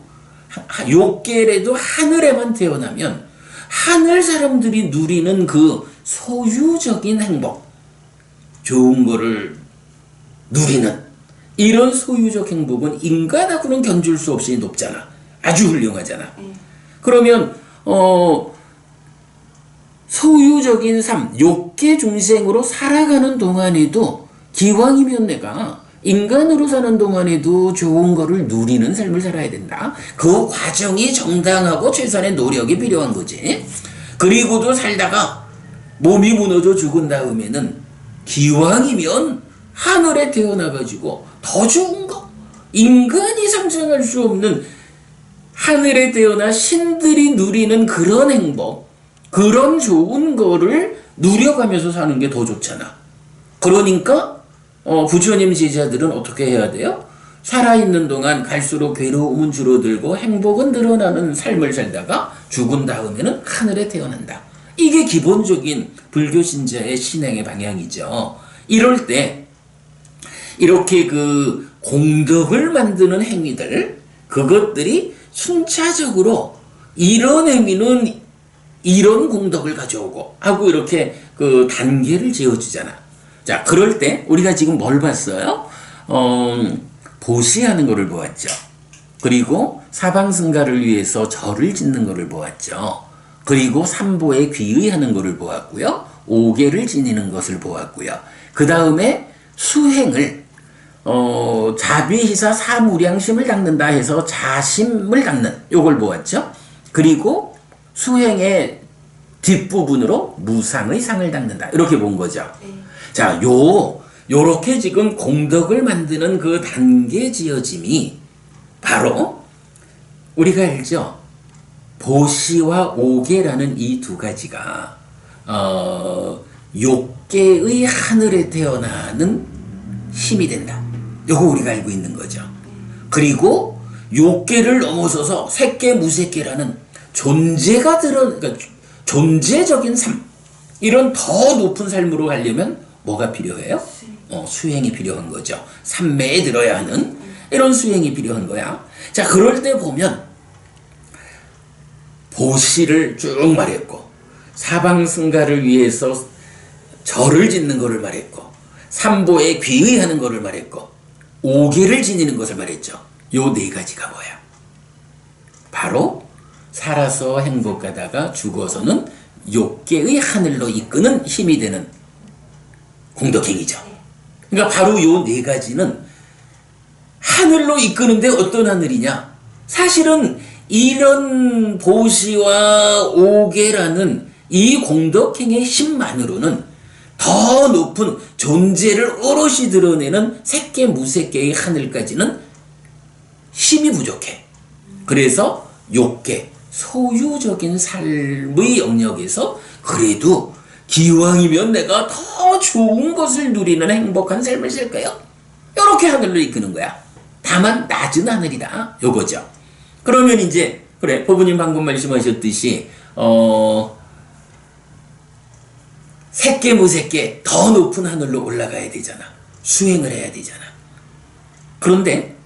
욕계라도 하늘에만 태어나면 하늘 사람들이 누리는 그 소유적인 행복, 좋은 거를 누리는 이런 소유적 행복은 인간하고는 견줄 수 없이 높잖아. 아주 훌륭하잖아. 그러면 소유적인 삶, 욕계 중생으로 살아가는 동안에도 기왕이면 내가 인간으로 사는 동안에도 좋은 거를 누리는 삶을 살아야 된다. 그 과정이 정당하고 최선의 노력이 필요한 거지. 그리고도 살다가 몸이 무너져 죽은 다음에는 기왕이면 하늘에 태어나가지고 더 좋은 거, 인간이 상상할 수 없는 하늘에 태어나 신들이 누리는 그런 행복, 그런 좋은 거를 누려가면서 사는 게 더 좋잖아. 그러니까 부처님 제자들은 어떻게 해야 돼요? 살아있는 동안 갈수록 괴로움은 줄어들고 행복은 늘어나는 삶을 살다가 죽은 다음에는 하늘에 태어난다. 이게 기본적인 불교 신자의 신행의 방향이죠. 이럴 때 이렇게 그 공덕을 만드는 행위들, 그것들이 순차적으로 이런 행위는 이런 공덕을 가져오고 하고 이렇게 그 단계를 지어주잖아. 자, 그럴 때 우리가 지금 뭘 봤어요? 보시하는 거를 보았죠. 그리고 사방승가를 위해서 절을 짓는 거를 보았죠. 그리고 삼보에 귀의하는 거를 보았고요. 오계를 지니는 것을 보았고요. 그 다음에 수행을 자비희사 사무량심을 닦는다 해서 자심을 닦는 요걸 보았죠. 그리고 수행의 뒷부분으로 무상의 상을 닦는다 이렇게 본 거죠. 자, 요렇게 지금 공덕을 만드는 그 단계 지어짐이 바로 우리가 알죠. 보시와 오계라는 이 두 가지가 욕계의 하늘에 태어나는 힘이 된다. 요거 우리가 알고 있는 거죠. 그리고 욕계를 넘어서서 색계 무색계라는 존재가 그러니까 존재적인 삶, 이런 더 높은 삶으로 가려면 뭐가 필요해요? 수행이 필요한 거죠. 삼매에 들어야 하는 이런 수행이 필요한 거야. 자, 그럴 때 보면 보시를 쭉 말했고 사방승가를 위해서 절을 짓는 것을 말했고 삼보에 귀의하는 것을 말했고 오계를 지니는 것을 말했죠. 요 네 가지가 뭐야? 바로 살아서 행복하다가 죽어서는 욕계의 하늘로 이끄는 힘이 되는 공덕행위죠. 그러니까 바로 요 네 가지는 하늘로 이끄는데 어떤 하늘이냐? 사실은 이런 보시와 오계라는 이 공덕행의 힘만으로는 더 높은 존재를 오롯이 드러내는 색계 무색계의 하늘까지는 힘이 부족해. 그래서 욕계, 소유적인 삶의 영역에서 그래도 기왕이면 내가 더 좋은 것을 누리는 행복한 삶을 살 거요. 이렇게 하늘로 이끄는 거야. 다만 낮은 하늘이다. 요거죠. 그러면 이제 그래 법부님 방금 말씀하셨듯이 색계 무색계 더 높은 하늘로 올라가야 되잖아. 수행을 해야 되잖아. 그런데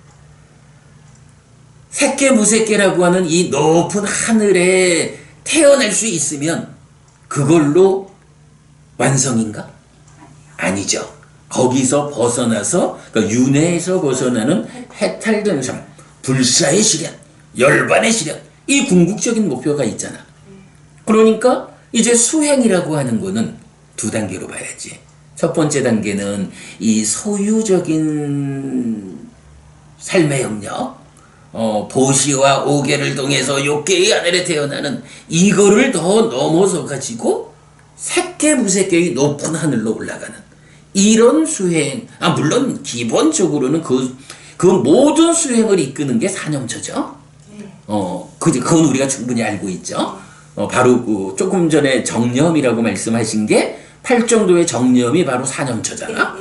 색계 무색계라고 하는 이 높은 하늘에 태어날 수 있으면 그걸로 완성인가? 아니죠. 거기서 벗어나서 그러니까 윤회에서 벗어나는 해탈된 삶, 불사의 실현, 열반의 실현, 이 궁극적인 목표가 있잖아. 그러니까 이제 수행이라고 하는 거는 두 단계로 봐야지. 첫 번째 단계는 이 소유적인 삶의 영역, 보시와 오계를 통해서 욕계의 하늘에 태어나는 이거를 더 넘어서 가지고 색계 무색계의 높은 하늘로 올라가는 이런 수행. 물론 기본적으로는 그 모든 수행을 이끄는 게 사념처죠. 그건 우리가 충분히 알고 있죠. 바로 그 조금 전에 정념이라고 말씀하신 게 팔정도의 정념이 바로 사념처잖아.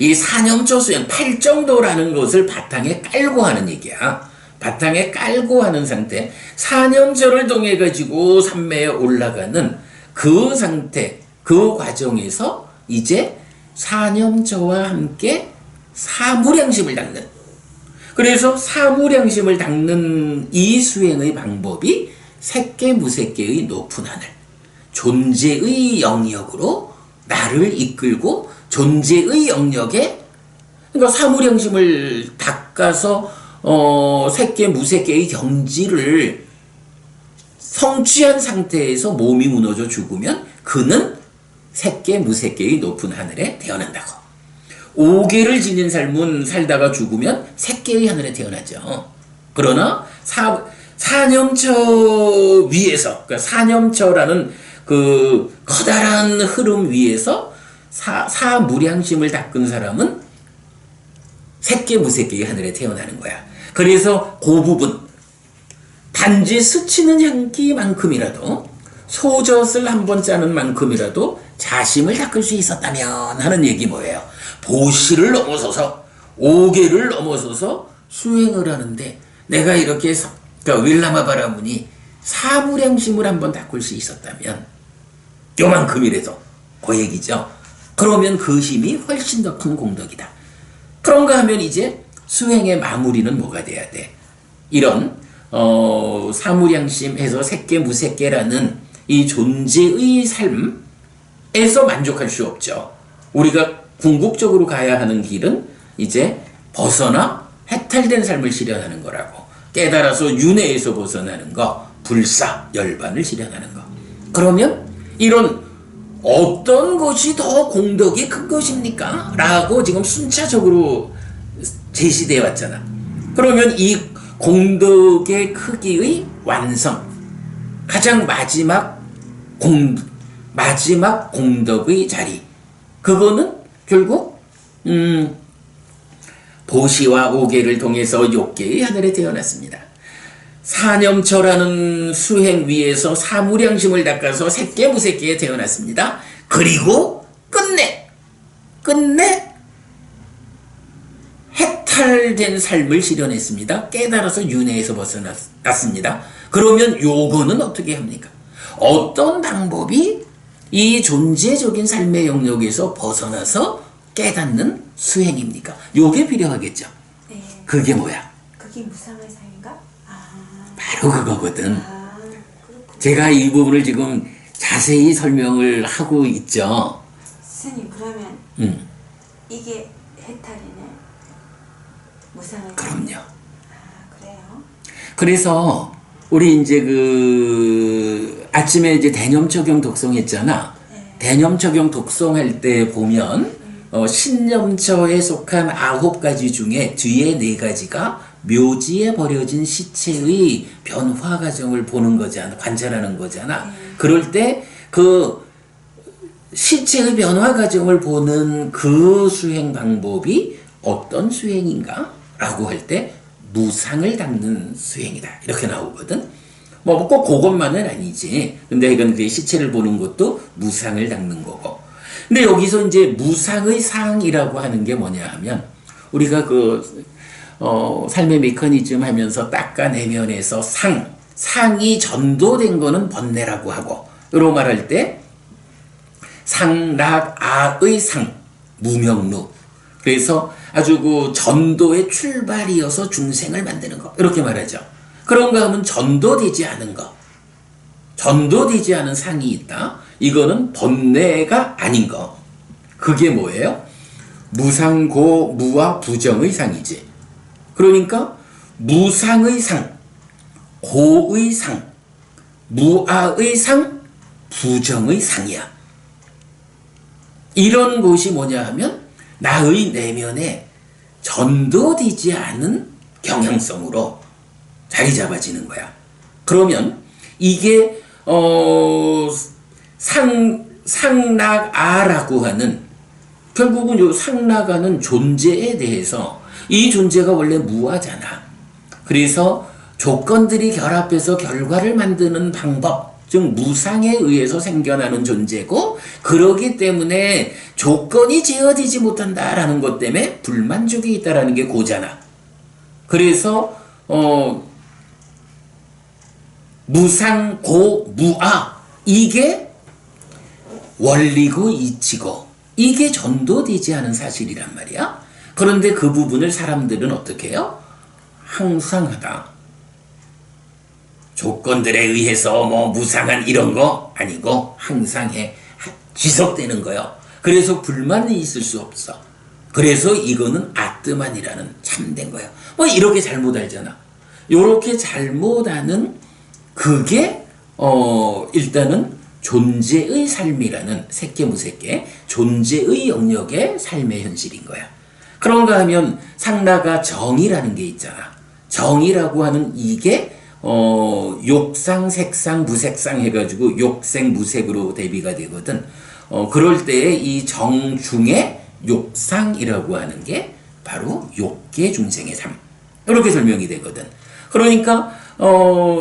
이 사념처 수행, 팔정도라는 것을 바탕에 깔고 하는 얘기야. 바탕에 깔고 하는 상태, 사념처를 통해 가지고 삼매에 올라가는 그 상태, 그 과정에서 이제 사념처와 함께 사무량심을 닦는. 그래서 사무량심을 닦는 이 수행의 방법이 색계 무색계의 높은 하늘, 존재의 영역으로 나를 이끌고 존재의 영역에, 그러니까 사무량심을 닦아서 색계 무색계의 경지를 성취한 상태에서 몸이 무너져 죽으면 그는 색계 무색계의 높은 하늘에 태어난다고. 오계를 지닌 삶은 살다가 죽으면 색계의 하늘에 태어나죠. 그러나 사념처 위에서, 그러니까 사념처라는 그 커다란 흐름 위에서 사무량심을 닦은 사람은 색계 무색계의 하늘에 태어나는 거야. 그래서 그 부분, 단지 스치는 향기만큼이라도, 소젖을 한번 짜는 만큼이라도 자심을 닦을 수 있었다면 하는 얘기 뭐예요? 보시를 넘어서서 오계를 넘어서서 수행을 하는데 내가 이렇게 그러니까 윌라마바라문이 사무량심을 한번 닦을 수 있었다면 요만큼이라도 그 얘기죠. 그러면 그 힘이 훨씬 더 큰 공덕이다. 그런가 하면 이제 수행의 마무리는 뭐가 돼야 돼? 이런 사무량심에서 색계 무색계라는 이 존재의 삶에서 만족할 수 없죠. 우리가 궁극적으로 가야 하는 길은 이제 벗어나 해탈된 삶을 실현하는 거라고. 깨달아서 윤회에서 벗어나는 거, 불사, 열반을 실현하는 거. 그러면 이런 어떤 것이 더 공덕이 큰 것입니까? 라고 지금 순차적으로 제시되어 왔잖아. 그러면 이 공덕의 크기의 완성, 가장 마지막 공덕의 자리, 그거는 결국 보시와 오계를 통해서 욕계의 하늘에 태어났습니다. 사념처라는 수행 위에서 사무량심을 닦아서 색계 무색계에 태어났습니다. 그리고 끝내 해탈된 삶을 실현했습니다. 깨달아서 윤회에서 벗어났습니다. 그러면 요거는 어떻게 합니까? 어떤 방법이 이 존재적인 삶의 영역에서 벗어나서 깨닫는 수행입니까? 요게 필요하겠죠. 네. 그게 뭐야? 그게 무상의 삶인가? 바로 그거거든. 그렇군요. 제가 이 부분을 지금 자세히 설명을 하고 있죠. 스님, 그러면 이게 해탈이네. 무상의 삶. 그럼요. 그래요? 그래서 우리 이제 아침에 이제 대념 적용 독송했잖아. 대념 적용 독송할 때 보면 신념처에 속한 9가지 중에 뒤에 4가지가 묘지에 버려진 시체의 변화 과정을 보는 거잖아. 관찰하는 거잖아. 그럴 때 그 시체의 변화 과정을 보는 그 수행 방법이 어떤 수행인가? 라고 할 때 무상을 닦는 수행이다. 이렇게 나오거든. 뭐 꼭 그것만은 아니지. 근데 이건 그 시체를 보는 것도 무상을 닦는 거고. 근데 여기서 이제 무상의 상이라고 하는 게 뭐냐 하면 우리가 삶의 메커니즘 하면서 닦아내면에서 상이 전도된 거는 번뇌라고 하고, 이로 말할 때 상락아의 상, 무명루. 그래서 아주 전도의 출발이어서 중생을 만드는 거. 이렇게 말하죠. 그런가 하면 전도되지 않은 거. 전도되지 않은 상이 있다. 이거는 번뇌가 아닌 거. 그게 뭐예요? 무상고 무와 부정의 상이지. 그러니까 무상의 상, 고의 상, 무아의 상, 부정의 상이야. 이런 것이 뭐냐 하면 나의 내면에 전도되지 않은 경향성으로 자리 잡아지는 거야. 그러면 이게 상락아라고 하는, 결국은 요 상락아는 존재에 대해서, 이 존재가 원래 무아잖아. 그래서 조건들이 결합해서 결과를 만드는 방법, 즉 무상에 의해서 생겨나는 존재고, 그러기 때문에 조건이 제어되지 못한다라는 것 때문에 불만족이 있다라는 게 고잖아. 그래서 무상, 고, 무아, 이게 원리고 이치고, 이게 전도되지 않은 사실이란 말이야. 그런데 그 부분을 사람들은 어떻게 해요? 항상 하다. 조건들에 의해서 무상한 이런 거 아니고 항상 해. 지속되는 거요. 그래서 불만이 있을 수 없어. 그래서 이거는 아뜨만이라는 참된 거야. 이렇게 잘못 알잖아. 요렇게 잘못 아는 그게 일단은 존재의 삶이라는 새끼무새끼 존재의 영역의 삶의 현실인 거야. 그런가 하면 상라가 정이라는 게 있잖아. 정이라고 하는 이게 욕상, 색상, 무색상 해가지고 욕색, 무색으로 대비가 되거든. 그럴 때에 이 정 중에 욕상이라고 하는 게 바로 욕계 중생의 삶. 이렇게 설명이 되거든. 그러니까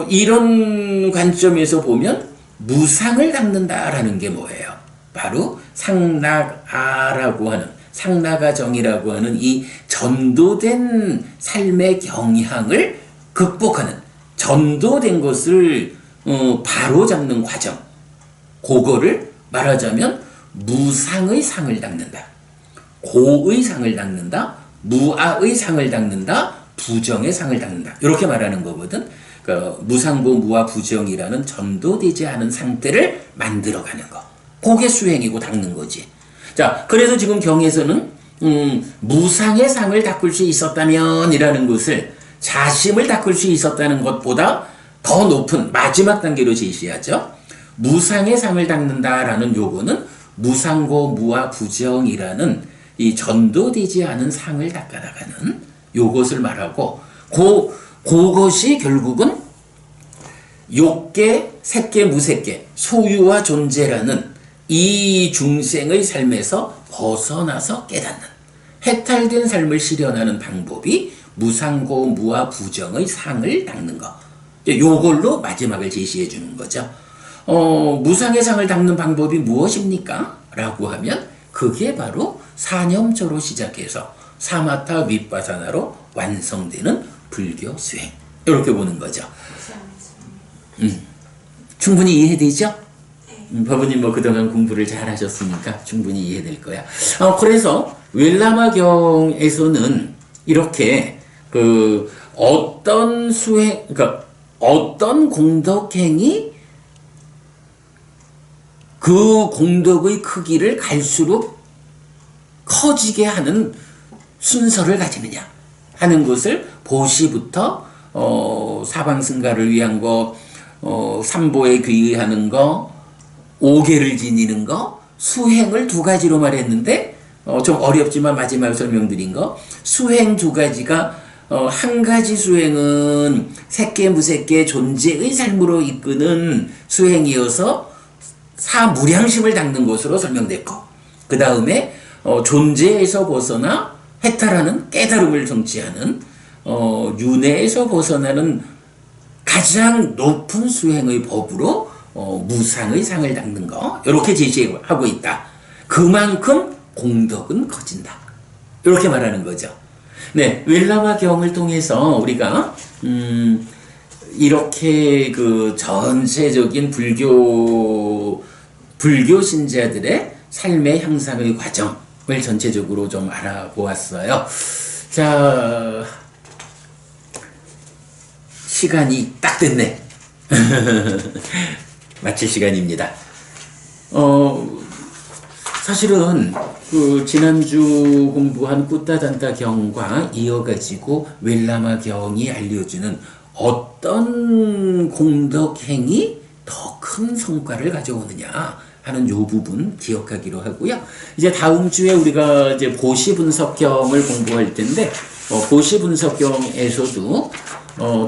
이런 관점에서 보면 무상을 닦는다라는 게 뭐예요? 바로 상락아라고 하는, 상락아정이라고 하는 이 전도된 삶의 경향을 극복하는, 전도된 것을 바로 잡는 과정. 그거를 말하자면 무상의 상을 닦는다. 고의 상을 닦는다. 무아의 상을 닦는다. 부정의 상을 닦는다. 이렇게 말하는 거거든. 그러니까 무상고 무아 부정이라는 전도되지 않은 상태를 만들어가는 거. 그게 수행이고 닦는 거지. 자, 그래서 지금 경에서는 무상의 상을 닦을 수 있었다면 이라는 것을 자심을 닦을 수 있었다는 것보다 더 높은 마지막 단계로 제시하죠. 무상의 상을 닦는다라는 요거는 무상고 무아 부정이라는 이 전도되지 않은 상을 닦아나가는 요것을 말하고, 그것이 결국은 욕계, 색계, 무색계, 소유와 존재라는 이 중생의 삶에서 벗어나서 깨닫는, 해탈된 삶을 실현하는 방법이 무상고 무아 부정의 상을 닦는 거. 요걸로 마지막을 제시해 주는 거죠. 무상의 상을 닦는 방법이 무엇입니까? 라고 하면 그게 바로 사념조로 시작해서 사마타 윗바사나로 완성되는 불교 수행. 이렇게 보는 거죠. 충분히 이해되죠? 법원님 그동안 공부를 잘 하셨으니까 충분히 이해될 거야. 그래서 윌라마경에서는 이렇게 어떤 수행, 그러니까 어떤 공덕행이 그 공덕의 크기를 갈수록 커지게 하는 순서를 가지느냐 하는 것을 보시부터 사방승가를 위한 거, 삼보에 귀의하는 거, 오계를 지니는 거, 수행을 두 가지로 말했는데, 좀 어렵지만 마지막에 설명드린 거, 수행 두 가지가, 한 가지 수행은 새끼 무새끼 존재의 삶으로 이끄는 수행이어서 사무량심을 닦는 것으로 설명됐고, 그 다음에 존재에서 벗어나 해탈하는 깨달음을 성취하는 윤회에서 벗어나는 가장 높은 수행의 법으로 무상의 상을 닦는 거, 이렇게 제시하고 있다. 그만큼 공덕은 커진다, 이렇게 말하는 거죠. 네, 윌라마 경을 통해서 우리가 이렇게 그 전체적인 불교 신자들의 삶의 향상의 과정을 전체적으로 좀 알아보았어요. 자, 시간이 딱 됐네. 마칠 시간입니다. 사실은 그 지난주 공부한 꾸따단타 경과 이어가지고 웰라마 경이 알려주는 어떤 공덕행이 더 큰 성과를 가져오느냐 하는 요 부분 기억하기로 하고요. 이제 다음 주에 우리가 이제 보시 분석경을 공부할 텐데, 보시 분석경에서도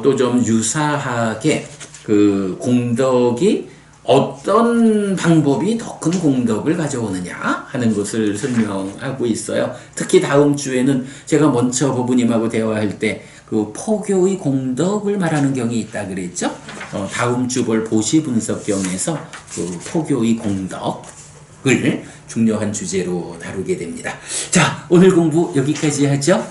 또 좀 유사하게 그 공덕이 어떤 방법이 더 큰 공덕을 가져오느냐 하는 것을 설명하고 있어요. 특히 다음 주에는 제가 먼저 부부님하고 대화할 때 그 포교의 공덕을 말하는 경이 있다 그랬죠. 다음 주 볼 보시 분석경에서 그 포교의 공덕을 중요한 주제로 다루게 됩니다. 자, 오늘 공부 여기까지 하죠.